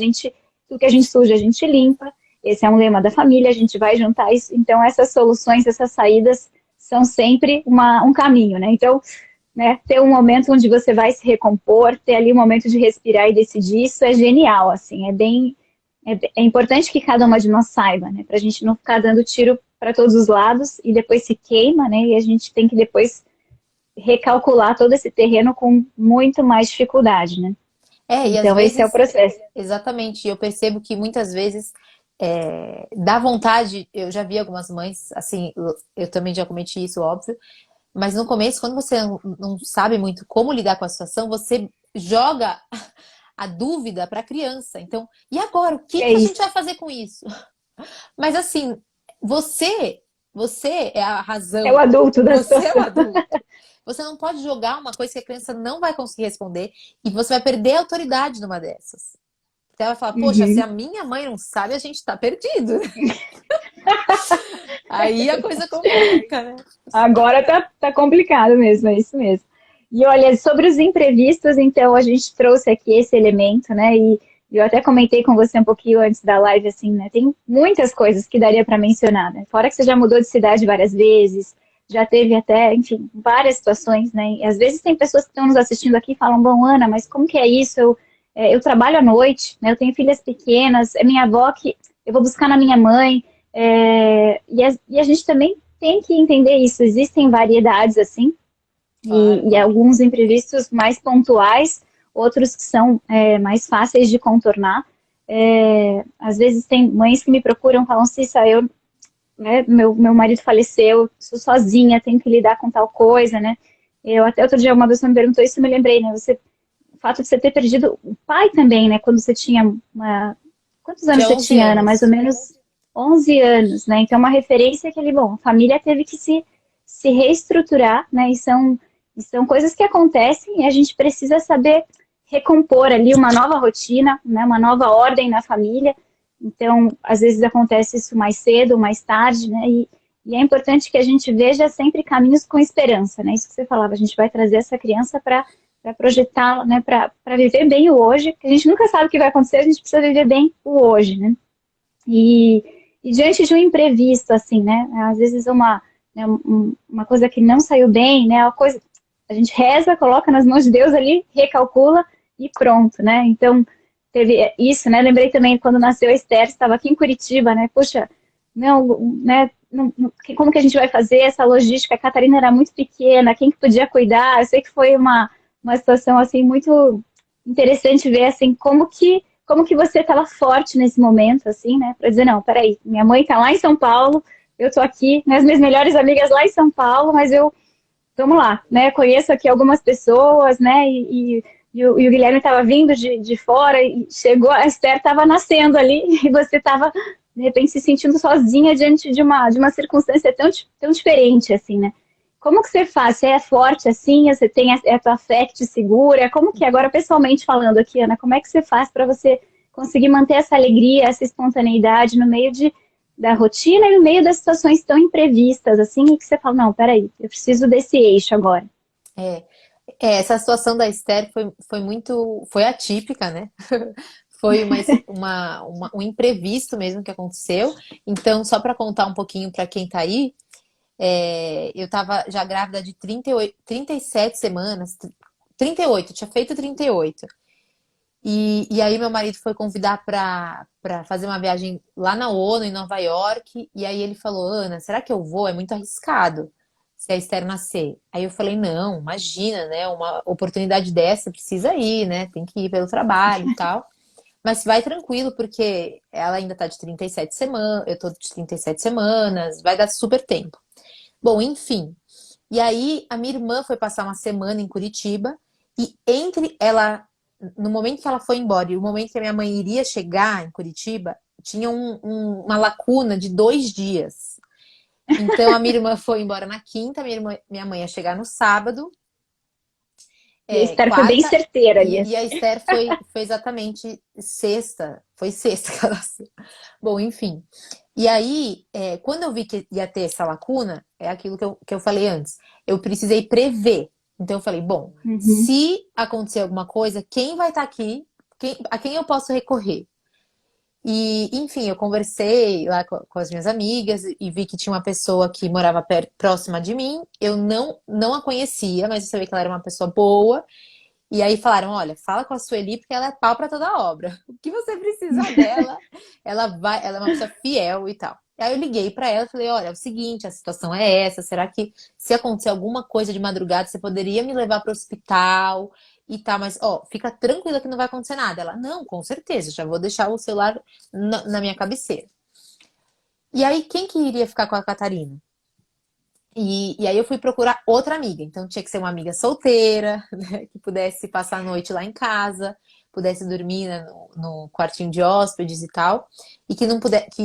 tudo que a gente suja, a gente limpa. Esse é um lema da família, a gente vai juntar isso. Então, essas soluções, essas saídas são sempre um caminho, né? Então, né, ter um momento onde você vai se recompor, ter ali um momento de respirar e decidir, isso é genial, assim, é importante que cada uma de nós saiba, né, para a gente não ficar dando tiro para todos os lados e depois se queima, né, e a gente tem que depois recalcular todo esse terreno com muito mais dificuldade, né. E às Então, esse é o vezes, processo. exatamente, eu percebo que muitas vezes dá vontade, eu já vi algumas mães, assim, eu também já cometi isso, óbvio, mas no começo, quando você não sabe muito como lidar com a situação, você joga a dúvida para a criança. Então, e agora? O que É que a gente isso. vai fazer com isso? Mas assim, você, você é a É o razão. adulto da Você é o situação. adulto. Você não pode jogar uma coisa que a criança não vai conseguir responder e você vai perder a autoridade numa dessas. Então ela vai falar, poxa, se a Uhum. minha mãe não sabe, a gente tá perdido. Aí a coisa complica, né? Agora tá complicado mesmo, é isso mesmo. E olha, sobre os imprevistos, então a gente trouxe aqui esse elemento, né? E eu até comentei com você um pouquinho antes da live, assim, né? Tem muitas coisas que daria para mencionar, né? Fora que você já mudou de cidade várias vezes, já teve até, enfim, várias situações, né? E às vezes tem pessoas que estão nos assistindo aqui e falam, bom, Ana, mas como que é isso? Eu trabalho à noite, né? Eu tenho filhas pequenas, é minha avó que eu vou buscar na minha mãe. E a gente também tem que entender isso. Existem variedades assim, Claro, e claro. alguns imprevistos mais pontuais, outros que são mais fáceis de contornar. Às vezes tem mães que me procuram e falam, Cissa, meu marido faleceu, sou sozinha, tenho que lidar com tal coisa, né? Eu até outro dia uma pessoa me perguntou isso, eu me lembrei, né? O fato de você ter perdido o pai também, né? Quando você tinha quantos anos Tinha você 11 tinha, Ana? Mais ou anos. menos 11 anos, né? Então, uma referência que ele, bom, a família teve que se reestruturar, né? E são coisas que acontecem e a gente precisa saber recompor ali uma nova rotina, né? Uma nova ordem na família. Então, às vezes acontece isso mais cedo, mais tarde, né? E é importante que a gente veja sempre caminhos com esperança, né? Isso que você falava, a gente vai trazer essa criança para projetá-la, né? Para viver bem o hoje, que a gente nunca sabe o que vai acontecer, a gente precisa viver bem o hoje, né? E, e diante de um imprevisto, assim, né? Às vezes uma coisa que não saiu bem, né? A gente reza, coloca nas mãos de Deus ali, recalcula e pronto, né? Então, teve isso, né? Lembrei também quando nasceu a Esther, estava aqui em Curitiba, né? Poxa, não, né? Como que a gente vai fazer essa logística? A Catarina era muito pequena, quem que podia cuidar? Eu sei que foi uma situação, assim, muito interessante ver, assim, como que como que você estava forte nesse momento, assim, né? Para dizer, não, peraí, minha mãe está lá em São Paulo, eu tô aqui, né, as minhas melhores amigas lá em São Paulo, mas vamos lá, né? Conheço aqui algumas pessoas, né? E o Guilherme estava vindo de fora e chegou, a Esther estava nascendo ali e você estava, de repente, se sentindo sozinha diante de uma circunstância tão diferente, assim, né? Como que você faz? Você é forte assim? Você tem a tua fé que te segura? Como que, agora pessoalmente falando aqui, Ana, como é que você faz para você conseguir manter essa alegria, essa espontaneidade no meio da rotina e no meio das situações tão imprevistas, assim, e que você fala, não, peraí, eu preciso desse eixo agora. É, essa situação da Esther foi atípica, né? Foi um imprevisto mesmo que aconteceu. Então, só para contar um pouquinho para quem tá aí, eu estava já grávida de 37 semanas, 38, tinha feito 38. E aí meu marido foi convidar para fazer uma viagem lá na ONU, em Nova York, e aí ele falou, Ana, será que eu vou? É muito arriscado se a Esther nascer. Aí eu falei, não, imagina, né? Uma oportunidade dessa precisa ir, né? Tem que ir pelo trabalho e tal. Mas vai tranquilo, porque ela ainda tá de 37 semanas, eu tô de 37 semanas, vai dar super tempo. Bom, enfim. E aí a minha irmã foi passar uma semana em Curitiba e entre ela, no momento que ela foi embora e o momento que a minha mãe iria chegar em Curitiba, tinha uma lacuna de 2 dias. Então a minha irmã foi embora na quinta, minha mãe ia chegar no sábado, E a Esther foi bem quarta, certeira ali. e a Esther foi exatamente sexta. Foi sexta que ela nasceu. Bom, enfim. E aí, quando eu vi que ia ter essa lacuna, é aquilo que eu falei antes. Eu precisei prever. Então eu falei, bom, Uhum. se acontecer alguma coisa, quem vai estar aqui? A quem eu posso recorrer? E, enfim, eu conversei lá com as minhas amigas e vi que tinha uma pessoa que morava próxima de mim. Eu não a conhecia, mas eu sabia que ela era uma pessoa boa. E aí falaram, olha, fala com a Sueli porque ela é pau pra toda obra. O que você precisar dela, ela é uma pessoa fiel e tal. Aí eu liguei pra ela e falei, olha, é o seguinte, a situação é essa, será que se acontecer alguma coisa de madrugada, você poderia me levar pro hospital e tal, mas ó, fica tranquila que não vai acontecer nada. Ela, não, com certeza, já vou deixar o celular na minha cabeceira. E aí, quem que iria ficar com a Catarina? E aí eu fui procurar outra amiga. Então tinha que ser uma amiga solteira, né, que pudesse passar a noite lá em casa, pudesse dormir, né, no quartinho de hóspedes e tal, e que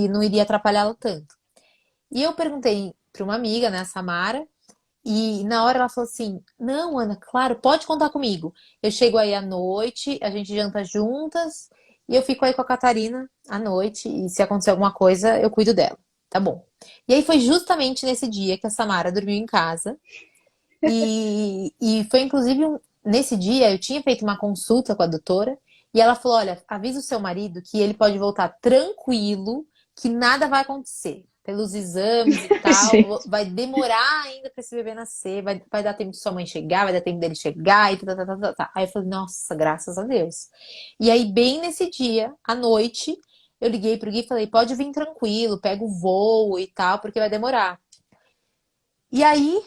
não iria atrapalhá-la tanto. E eu perguntei para uma amiga, né, a Samara, e na hora ela falou assim: Não, Ana, claro, pode contar comigo. Eu chego aí à noite, a gente janta juntas, e eu fico aí com a Catarina à noite, e se acontecer alguma coisa, eu cuido dela. Tá bom. E aí foi justamente nesse dia que a Samara dormiu em casa. E foi inclusive nesse dia eu tinha feito uma consulta com a doutora e ela falou: Olha, avisa o seu marido que ele pode voltar tranquilo, que nada vai acontecer. Pelos exames e tal, Gente, vai demorar ainda para esse bebê nascer, vai dar tempo de sua mãe chegar, vai dar tempo dele chegar e tá, tá, tá, tá, tá. Aí eu falei: Nossa, graças a Deus. E aí, bem nesse dia, à noite, eu liguei pro Gui e falei: Pode vir tranquilo, pega o voo e tal, porque vai demorar. E aí,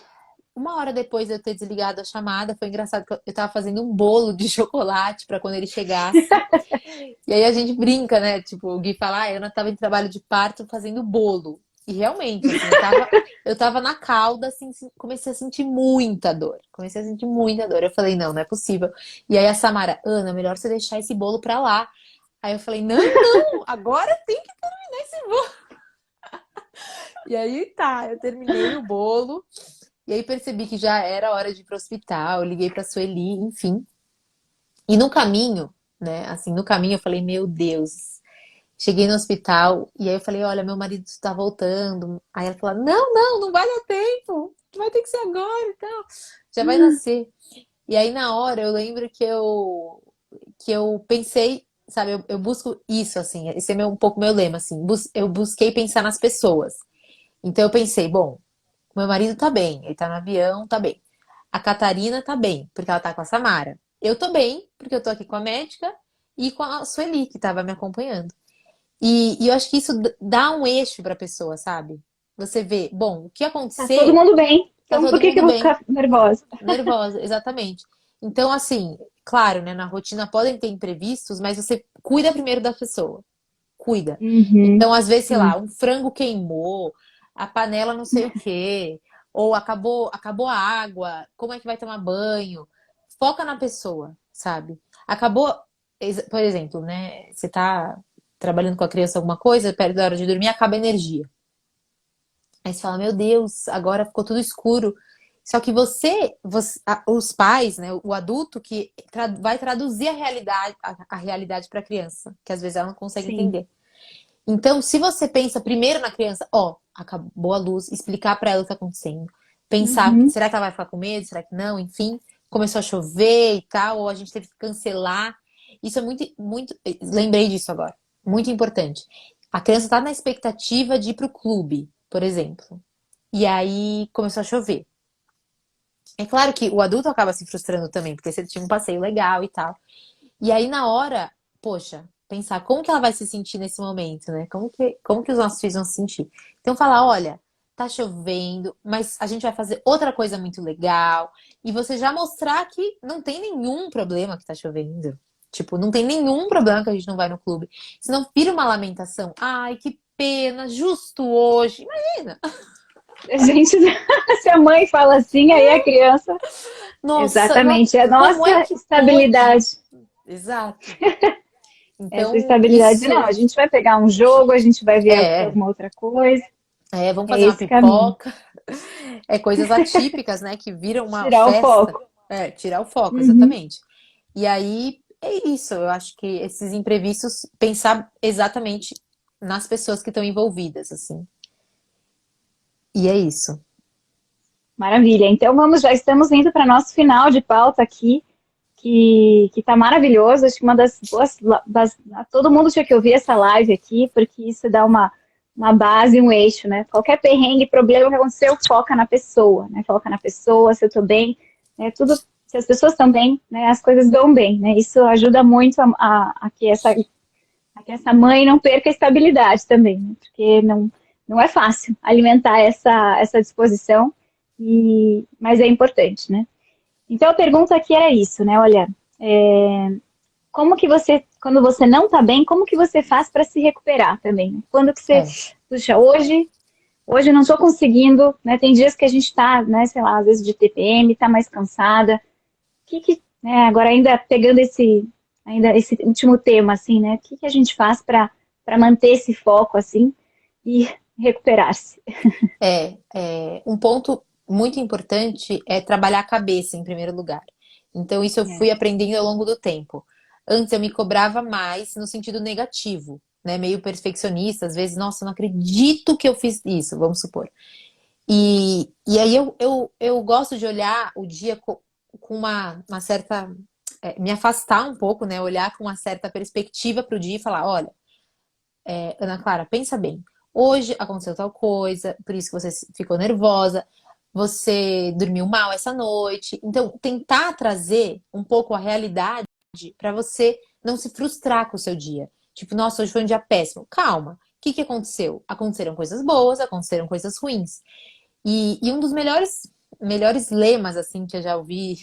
uma hora depois de eu ter desligado a chamada, foi engraçado que eu tava fazendo um bolo de chocolate para quando ele chegasse. E aí a gente brinca, né? Tipo, o Gui fala, ah, eu não tava em trabalho de parto fazendo bolo. E realmente, assim, eu tava na cauda, assim, comecei a sentir muita dor. Comecei a sentir muita dor. Eu falei, não é possível. E aí a Samara, Ana, melhor você deixar esse bolo pra lá. Aí eu falei, não, não, agora tem que terminar esse bolo. E aí tá, eu terminei o bolo. E aí percebi que já era hora de ir pro hospital, liguei pra Sueli, enfim. E no caminho, né, assim, no caminho eu falei, meu Deus. Cheguei no hospital e aí eu falei, olha, meu marido está voltando. Aí ela falou, não vai dar tempo. Vai ter que ser agora e tal. Já vai nascer. E aí na hora eu lembro que eu pensei, sabe, eu busco isso, assim, esse é um pouco meu lema, assim, eu busquei pensar nas pessoas. Então eu pensei, bom, meu marido tá bem, ele tá no avião, tá bem. A Catarina tá bem, porque ela tá com a Samara. Eu tô bem, porque eu tô aqui com a médica e com a Sueli, que tava me acompanhando. E eu acho que isso dá um eixo pra pessoa, sabe? Você vê, bom, o que tá todo acontecer, mundo bem. tá Então por todo que que mundo eu vou bem. ficar nervosa? Nervosa, exatamente. Então, assim, claro, né, na rotina podem ter imprevistos, mas você cuida primeiro da pessoa. Cuida. Uhum, Então, às vezes, sei lá, sim. um frango queimou, a panela não sei o quê, ou acabou a água, como é que vai tomar banho? Foca na pessoa, sabe? Acabou, por exemplo, né? Você tá trabalhando com a criança alguma coisa, perto da hora de dormir, acaba a energia. Aí você fala, meu Deus, agora ficou tudo escuro. Só que os pais, né, o adulto que vai traduzir a realidade para a criança, que às vezes ela não consegue Sim. entender. Então, se você pensa primeiro na criança, ó, acabou a luz, explicar para ela o que está acontecendo, pensar, Uhum. será que ela vai ficar com medo, será que não, enfim, começou a chover e tal, ou a gente teve que cancelar. Isso é muito, muito, lembrei disso agora, muito importante. A criança está na expectativa de ir para o clube, por exemplo, e aí começou a chover. É claro que o adulto acaba se frustrando também, porque você tinha um passeio legal e tal. E aí, na hora, poxa, pensar como que ela vai se sentir nesse momento, né? Como que os nossos filhos vão se sentir? Então, falar, olha, tá chovendo, mas a gente vai fazer outra coisa muito legal. E você já mostrar que não tem nenhum problema que tá chovendo. Tipo, não tem nenhum problema que a gente não vai no clube. Senão vira uma lamentação. Ai, que pena, justo hoje. Imagina. A gente, se a mãe fala assim, aí a criança, Nossa, exatamente, é a como é nossa que pôde? estabilidade. Exato. Essa Então, estabilidade, não, isso a gente vai pegar um jogo, a gente vai ver é, alguma outra coisa, vamos é fazer uma esse caminho. pipoca. É coisas atípicas, né? Que viram uma Tirar o festa. foco. É, tirar o foco, Uhum. exatamente. E aí é isso. Eu acho que esses imprevistos, pensar exatamente nas pessoas que estão envolvidas, assim. E é isso. Maravilha. Então vamos, já estamos indo para nosso final de pauta aqui, que está maravilhoso. Acho que uma das boas, todo mundo tinha que ouvir essa live aqui, porque isso dá uma base, um eixo, né? Qualquer perrengue, problema que aconteceu, foca na pessoa, né? Foca na pessoa, se eu estou bem, né? Tudo, se as pessoas estão bem, né? As coisas vão bem, né? Isso ajuda muito a que essa mãe não perca a estabilidade também, né? Porque não é fácil alimentar essa disposição, mas é importante, né? Então a pergunta aqui era isso, né? Olha, como que você, quando você não está bem, como que você faz para se recuperar também? Né? Quando que você, É, puxa, hoje eu não estou conseguindo, né? Tem dias que a gente está, né, sei lá, às vezes de TPM, está mais cansada. Né, agora ainda pegando esse último tema, assim, né? O que a gente faz para manter esse foco, assim, e recuperar-se? um ponto muito importante é trabalhar a cabeça em primeiro lugar. Então, isso eu É. fui aprendendo ao longo do tempo. Antes eu me cobrava mais no sentido negativo, né? Meio perfeccionista, às vezes, nossa, eu não acredito que eu fiz isso, vamos supor. E aí eu gosto de olhar o dia com uma certa. Me afastar um pouco, né? Olhar com uma certa perspectiva para o dia e falar: olha, Ana Clara, pensa bem. Hoje aconteceu tal coisa, por isso que você ficou nervosa, você dormiu mal essa noite. Então, tentar trazer um pouco a realidade para você não se frustrar com o seu dia. Tipo, nossa, hoje foi um dia péssimo. Calma. O que que aconteceu? Aconteceram coisas boas, aconteceram coisas ruins. E um dos melhores lemas, assim, que eu já ouvi,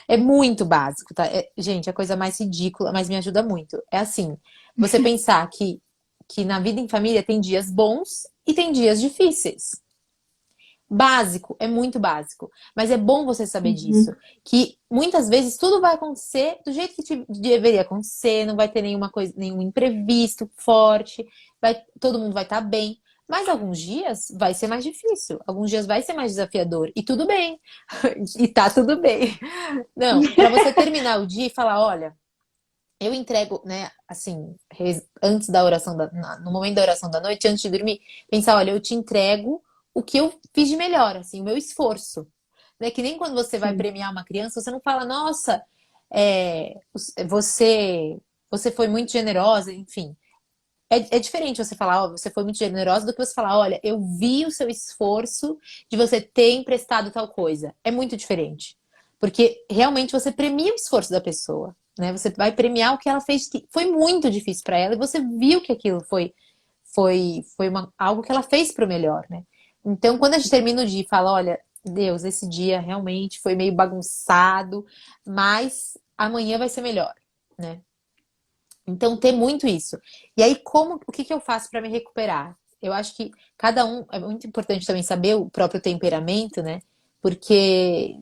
é muito básico, tá? Gente, é a coisa mais ridícula, mas me ajuda muito. É assim, você pensar que na vida em família tem dias bons e tem dias difíceis. Básico, é muito básico. Mas é bom você saber Uhum. disso. Que muitas vezes tudo vai acontecer do jeito que deveria acontecer, não vai ter nenhuma coisa, nenhum imprevisto forte, todo mundo vai estar bem. Mas alguns dias vai ser mais difícil, alguns dias vai ser mais desafiador. E tudo bem. E tá tudo bem. Não, para você terminar o dia e falar, olha, eu entrego, né, assim, antes da oração, no momento da oração da noite, antes de dormir, pensar, olha, eu te entrego o que eu fiz de melhor, assim, o meu esforço. Né? Que nem quando você vai Sim. premiar uma criança, você não fala, nossa, você foi muito generosa, enfim. É diferente você falar, ó, você foi muito generosa, do que você falar, olha, eu vi o seu esforço de você ter emprestado tal coisa. É muito diferente. Porque realmente você premia o esforço da pessoa, né? Você vai premiar o que ela fez, que foi muito difícil para ela, e você viu que aquilo foi algo que ela fez para o melhor, né? Então, quando a gente termina o dia e fala, olha, Deus, esse dia realmente foi meio bagunçado, mas amanhã vai ser melhor, né? Então, ter muito isso. E aí, o que que eu faço para me recuperar? Eu acho que cada um, é muito importante também saber o próprio temperamento, né? Porque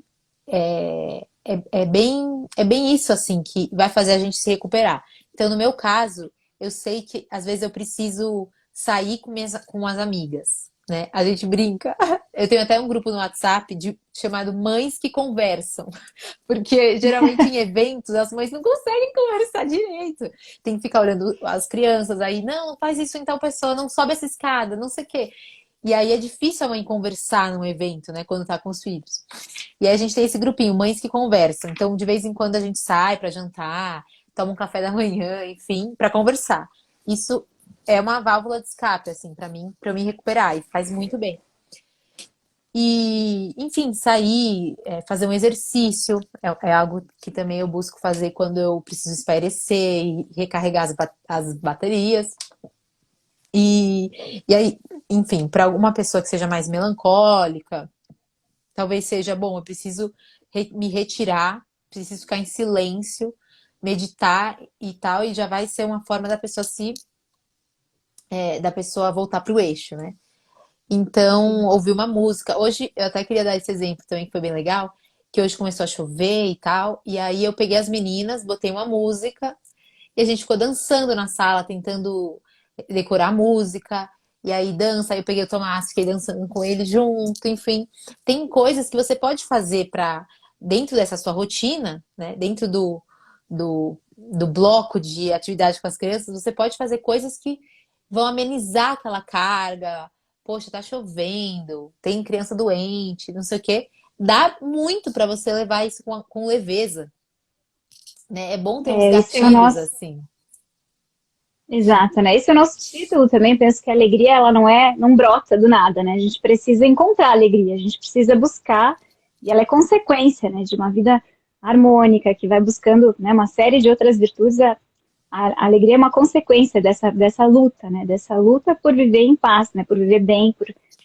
é bem isso, assim, que vai fazer a gente se recuperar. Então, no meu caso, eu sei que às vezes eu preciso sair com as amigas, né? A gente brinca. Eu tenho até um grupo no WhatsApp chamado Mães que Conversam. Porque geralmente em eventos as mães não conseguem conversar direito. Tem que ficar olhando as crianças aí, não faz isso em tal pessoa, não sobe essa escada, não sei o quê. E aí é difícil a mãe conversar num evento, né, quando tá com os filhos. E aí a gente tem esse grupinho, mães que conversam. Então, de vez em quando a gente sai para jantar, toma um café da manhã, enfim, para conversar. Isso é uma válvula de escape, assim, para eu me recuperar e faz muito bem. E, enfim, sair, fazer um exercício é algo que também eu busco fazer quando eu preciso espairecer e recarregar as baterias. E aí, enfim, para alguma pessoa que seja mais melancólica, talvez seja bom, eu preciso me retirar, preciso ficar em silêncio, meditar e tal, e já vai ser uma forma da pessoa da pessoa voltar para o eixo, né? Então, ouvir uma música. Hoje, eu até queria dar esse exemplo também, que foi bem legal, que hoje começou a chover e tal, e aí eu peguei as meninas, botei uma música, e a gente ficou dançando na sala, tentando decorar a música, e aí dança, aí eu peguei o Tomás, fiquei dançando com ele junto, enfim. Tem coisas que você pode fazer para dentro dessa sua rotina, né, dentro do bloco de atividade com as crianças, você pode fazer coisas que vão amenizar aquela carga. Poxa, tá chovendo, tem criança doente, não sei o quê. Dá muito para você levar isso com leveza, né? É bom ter uns Esse é o gatilhos nosso, assim. exato, né? Esse é o nosso título também. Penso que a alegria, ela não brota do nada, né? A gente precisa encontrar a alegria, a gente precisa buscar, e ela é consequência, né, de uma vida harmônica, que vai buscando, né, uma série de outras virtudes. A alegria é uma consequência dessa luta, né? Dessa luta por viver em paz, né? Por viver bem,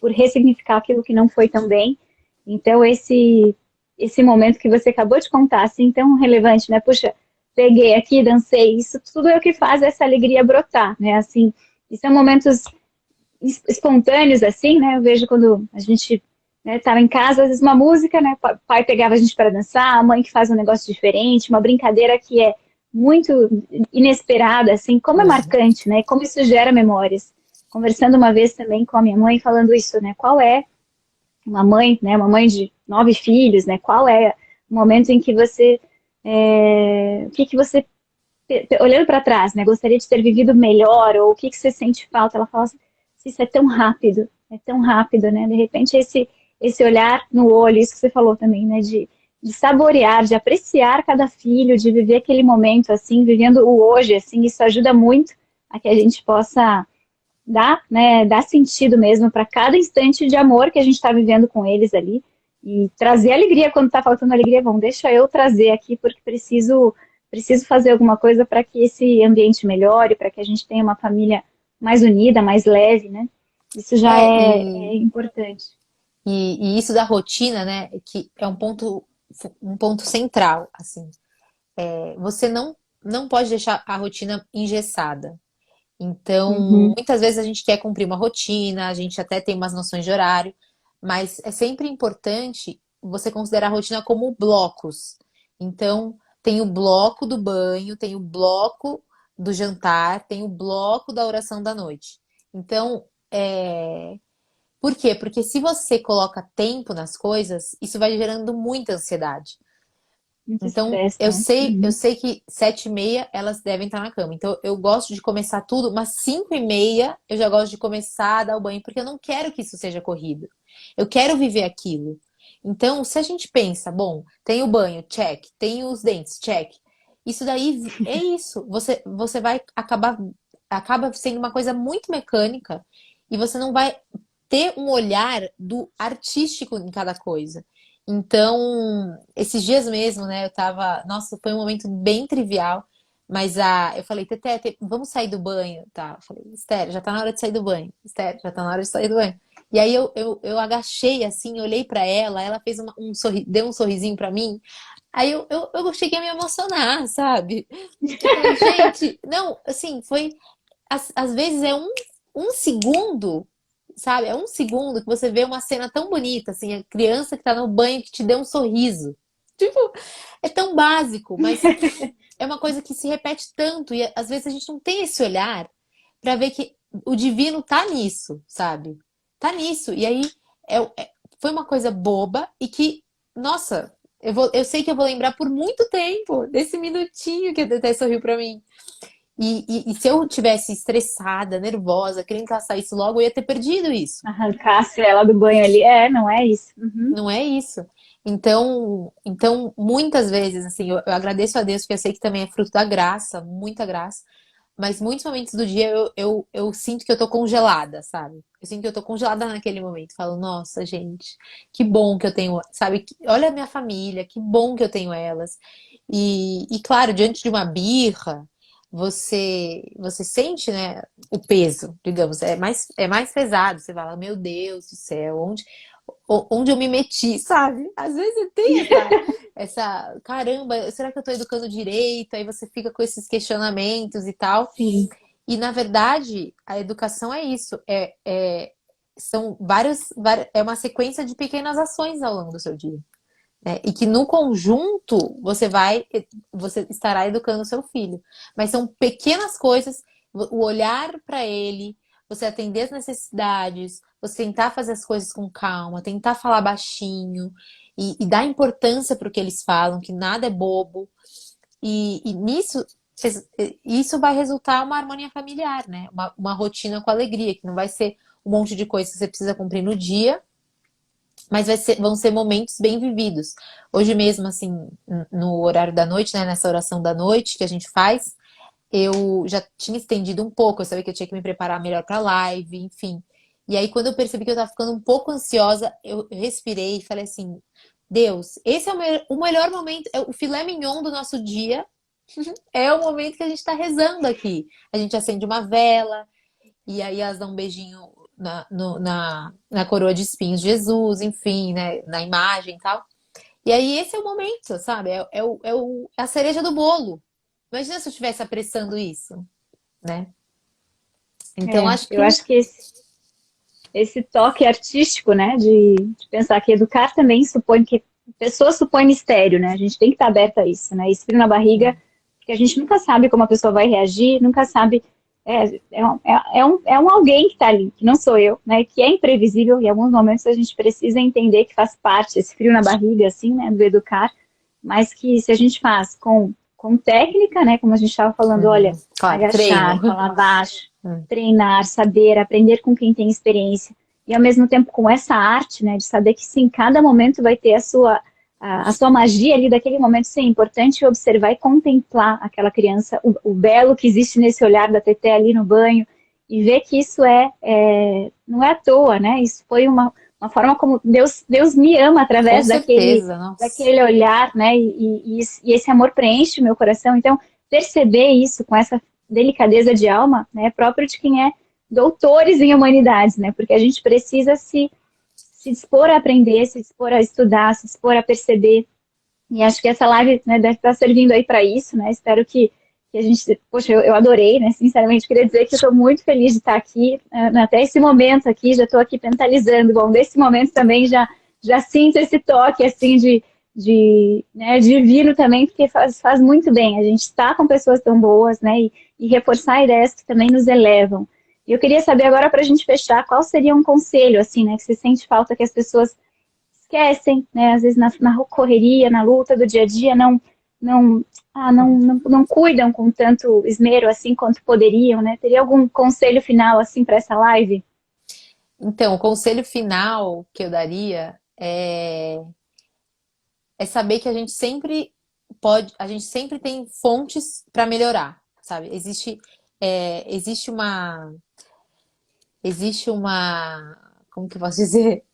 por ressignificar aquilo que não foi tão bem. Então, esse momento que você acabou de contar, assim, tão relevante, né? Puxa, peguei aqui, dancei, isso tudo é o que faz essa alegria brotar, né? Assim, e são momentos espontâneos, assim, né? Eu vejo quando a gente estava em casa, às vezes uma música, né? O pai pegava a gente para dançar, a mãe que faz um negócio diferente, uma brincadeira que é muito inesperada, assim, como é Uhum. marcante, né? Como isso gera memórias. Conversando uma vez também com a minha mãe, falando isso, né? Qual é uma mãe, né? Uma mãe de 9 filhos, né? Qual é o momento em que você, o que que você, olhando para trás, né? Gostaria de ter vivido melhor, ou o que que você sente falta? Ela fala assim, isso é tão rápido, né? De repente esse olhar no olho, isso que você falou também, né? De saborear, de apreciar cada filho, de viver aquele momento assim, vivendo o hoje, assim, isso ajuda muito a que a gente possa dar, né, dar sentido mesmo para cada instante de amor que a gente está vivendo com eles ali e trazer alegria quando está faltando alegria. Bom, deixa eu trazer aqui porque preciso fazer alguma coisa para que esse ambiente melhore, para que a gente tenha uma família mais unida, mais leve, né? Isso já É, é importante. e isso da rotina, né? Que é um ponto central, assim. Você não pode deixar a rotina engessada. Então, Uhum. muitas vezes a gente quer cumprir uma rotina, a gente até tem umas noções de horário, mas é sempre importante você considerar a rotina como blocos. Então, tem o bloco do banho, tem o bloco do jantar, tem o bloco da oração da noite. Então, por quê? Porque se você coloca tempo nas coisas, isso vai gerando muita ansiedade. Muito Então, estresse, né? eu Uhum. sei que 7h30 elas devem estar na cama. Então, eu gosto de começar tudo, mas 5h30 eu já gosto de começar a dar o banho, porque eu não quero que isso seja corrido. Eu quero viver aquilo. Então, se a gente pensa, bom, tem o banho, check, tem os dentes, check. Isso daí é isso. Você vai acaba sendo uma coisa muito mecânica e você não vai ter um olhar do artístico em cada coisa. Então, esses dias mesmo, né, eu tava. Nossa, foi um momento bem trivial, mas eu falei, Teté, vamos sair do banho, tá? Eu falei, Esther, já tá na hora de sair do banho. Esther, já tá na hora de sair do banho. E aí eu agachei assim, olhei pra ela, ela fez deu um sorrisinho pra mim. Aí eu cheguei a me emocionar, sabe? Eu falei, gente, não, assim, foi. Às vezes é um segundo, sabe? É um segundo que você vê uma cena tão bonita, assim, a criança que tá no banho que te deu um sorriso. Tipo, é tão básico, mas é uma coisa que se repete tanto e às vezes a gente não tem esse olhar para ver que o divino tá nisso, sabe? Tá nisso. E aí foi uma coisa boba e que, nossa, eu sei que eu vou lembrar por muito tempo desse minutinho que a Teté sorriu para mim. E se eu tivesse estressada, nervosa, querendo que ela saísse logo, eu ia ter perdido isso. Arrancasse ela do banho ali. Não é isso. Uhum. Não é isso. Então muitas vezes, assim, eu agradeço a Deus, porque eu sei que também é fruto da graça, muita graça. Mas muitos momentos do dia eu sinto que eu tô congelada, sabe? Eu sinto que eu tô congelada naquele momento. Falo, nossa, gente, que bom que eu tenho, sabe? Olha a minha família, que bom que eu tenho elas. E claro, diante de uma birra, você sente, né, o peso, digamos, é mais pesado. Você fala, meu Deus do céu, onde eu me meti, sabe? Às vezes tem caramba, será que eu tô educando direito? Aí você fica com esses questionamentos e tal. Sim. E na verdade, a educação é isso, são é uma sequência de pequenas ações ao longo do seu dia, né? E que no conjunto você estará educando o seu filho. Mas são pequenas coisas, o olhar para ele, você atender as necessidades, você tentar fazer as coisas com calma, tentar falar baixinho e dar importância para o que eles falam, que nada é bobo. E nisso, isso vai resultar uma harmonia familiar, né? Uma rotina com alegria, que não vai ser um monte de coisa que você precisa cumprir no dia, mas vão ser momentos bem vividos. Hoje mesmo, assim, no horário da noite, né, nessa oração da noite que a gente faz, eu já tinha estendido um pouco, eu sabia que eu tinha que me preparar melhor para a live, enfim. E aí, quando eu percebi que eu estava ficando um pouco ansiosa, eu respirei e falei assim: Deus, esse é o melhor momento, é o filé mignon do nosso dia, é o momento que a gente está rezando aqui. A gente acende uma vela, e aí elas dão um beijinho na coroa de espinhos de Jesus, enfim, né? Na imagem e tal. E aí esse é o momento, sabe? É a cereja do bolo. Imagina se eu estivesse apressando isso, né? Então acho Eu que acho que esse toque artístico, né, de pensar que educar também supõe que pessoa supõe mistério, né? A gente tem que estar aberta a isso, né? Esse frio na barriga, porque a gente nunca sabe como a pessoa vai reagir, nunca sabe. É um alguém que está ali, que não sou eu, né? Que é imprevisível e em alguns momentos a gente precisa entender que faz parte, esse frio na barriga, assim, né, do educar, mas que se a gente faz com técnica, né, como a gente estava falando, olha, claro, treino. agachar, falar baixo, treinar, saber, aprender com quem tem experiência. E ao mesmo tempo com essa arte, né, de saber que sim, cada momento vai ter a sua magia ali daquele momento. Sim, é importante observar e contemplar aquela criança, o belo que existe nesse olhar da Teté ali no banho, e ver que isso não é à toa, né? Isso foi uma forma como Deus me ama Com através certeza, nossa. daquele olhar, né? E esse amor preenche o meu coração. Então, perceber isso com essa delicadeza de alma, né, é próprio de quem é doutores em humanidades, né? Porque a gente precisa se dispor a aprender, se dispor a estudar, se dispor a perceber. E acho que essa live, né, deve estar servindo aí para isso, né? Espero que a gente, poxa, eu adorei, né? Sinceramente, queria dizer que eu estou muito feliz de estar aqui, até esse momento aqui, já estou aqui mentalizando. Bom, desse momento também já sinto esse toque, assim, né, divino também, porque faz muito bem. A gente está com pessoas tão boas, né? E reforçar ideias que também nos elevam. E eu queria saber agora, para a gente fechar, qual seria um conselho, assim, né? Que você sente falta que as pessoas esquecem, né? Às vezes na correria, na luta do dia a dia, não, não cuidam com tanto esmero assim quanto poderiam, né? Teria algum conselho final assim para essa live? Então, o conselho final que eu daria é saber que a gente sempre tem fontes para melhorar, sabe? Existe como que eu posso dizer?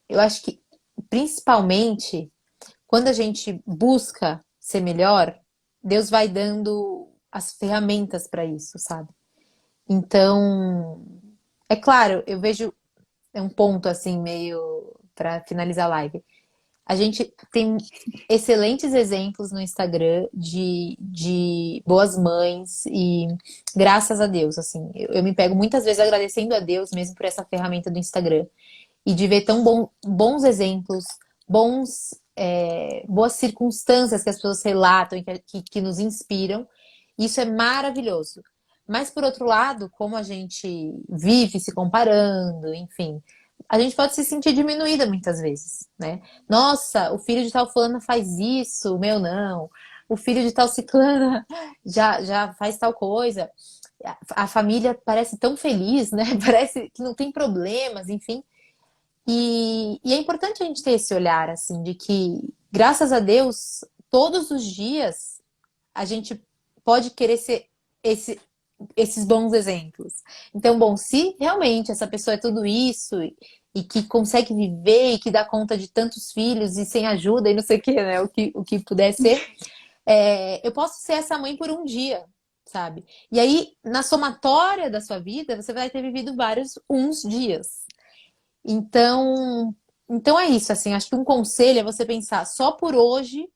Eu acho que principalmente quando a gente busca ser melhor, Deus vai dando as ferramentas para isso, sabe? Então, É claro, eu vejo um ponto assim, meio para finalizar a live. A gente tem excelentes exemplos no Instagram de boas mães e graças a Deus, assim, eu me pego muitas vezes agradecendo a Deus mesmo por essa ferramenta do Instagram e de ver tão bons exemplos, boas circunstâncias que as pessoas relatam e que nos inspiram. Isso é maravilhoso. Mas, por outro lado, como a gente vive se comparando, enfim, a gente pode se sentir diminuída muitas vezes, né? Nossa, o filho de tal fulana faz isso, o meu não. O filho de tal ciclana já faz tal coisa. A família parece tão feliz, né? Parece que não tem problemas, enfim. E é importante a gente ter esse olhar, assim, de que, graças a Deus, todos os dias a gente pode querer ser esse, esses bons exemplos. Então, bom, se realmente essa pessoa é tudo isso e que consegue viver e que dá conta de tantos filhos e sem ajuda e não sei o que, né? O que puder ser, eu posso ser essa mãe por um dia, sabe? E aí, na somatória da sua vida, você vai ter vivido vários uns dias. Então é isso, assim, acho que um conselho é você pensar, só por hoje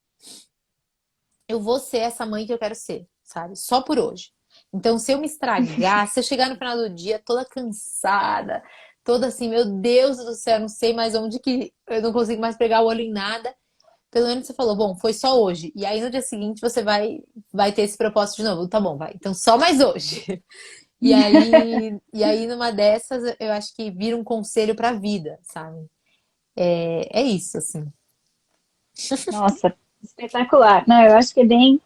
eu vou ser essa mãe que eu quero ser, sabe? Só por hoje. Então, se eu me estragar, se eu chegar no final do dia toda cansada, toda assim, meu Deus do céu, não sei mais onde que eu não consigo mais pegar o olho em nada, pelo menos você falou, bom, foi só hoje. E aí no dia seguinte você vai ter esse propósito de novo. Tá bom, vai. Então só mais hoje. E aí numa dessas, eu acho que vira um conselho pra vida, sabe? É isso, assim. Nossa, espetacular. Não, eu acho que bem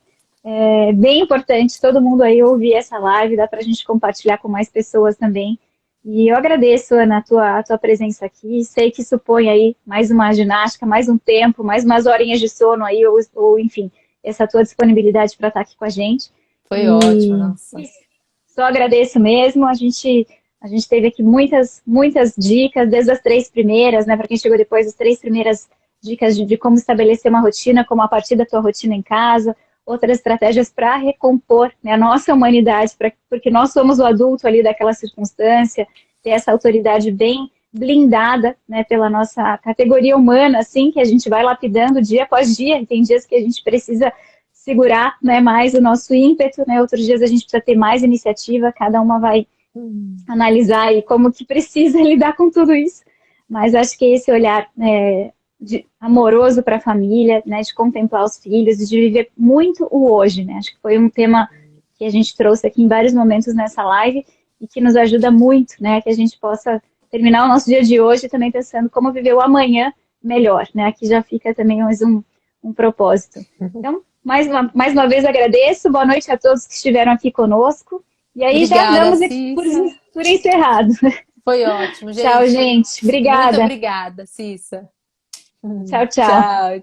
importante todo mundo aí ouvir essa live, dá para a gente compartilhar com mais pessoas também. E eu agradeço, Ana, a tua presença aqui. Sei que supõe aí mais uma ginástica, mais um tempo, mais umas horinhas de sono aí, ou enfim, essa tua disponibilidade para estar aqui com a gente. Foi ótimo, E nossa. só agradeço mesmo. A gente teve aqui muitas dicas, desde as três primeiras, né? Para quem chegou depois, as três primeiras dicas de como estabelecer uma rotina, como a partir da tua rotina em casa, outras estratégias para recompor, né, a nossa humanidade, porque nós somos o adulto ali daquela circunstância, ter essa autoridade bem blindada, né, pela nossa categoria humana, assim, que a gente vai lapidando dia após dia, e tem dias que a gente precisa segurar, né, mais o nosso ímpeto, né, outros dias a gente precisa ter mais iniciativa, cada uma vai analisar aí como que precisa lidar com tudo isso, mas acho que esse olhar amoroso para a família, né, de contemplar os filhos, de viver muito o hoje, né, acho que foi um tema que a gente trouxe aqui em vários momentos nessa live e que nos ajuda muito, né, que a gente possa terminar o nosso dia de hoje também pensando como viver o amanhã melhor, né, aqui já fica também mais um propósito. Então, mais uma vez agradeço, boa noite a todos que estiveram aqui conosco, e aí já Obrigada, damos aqui Cissa. por encerrado. Foi ótimo, Tchau, gente. gente. Muito Obrigada. obrigada, Cissa. Tchau, tchau. Tchau.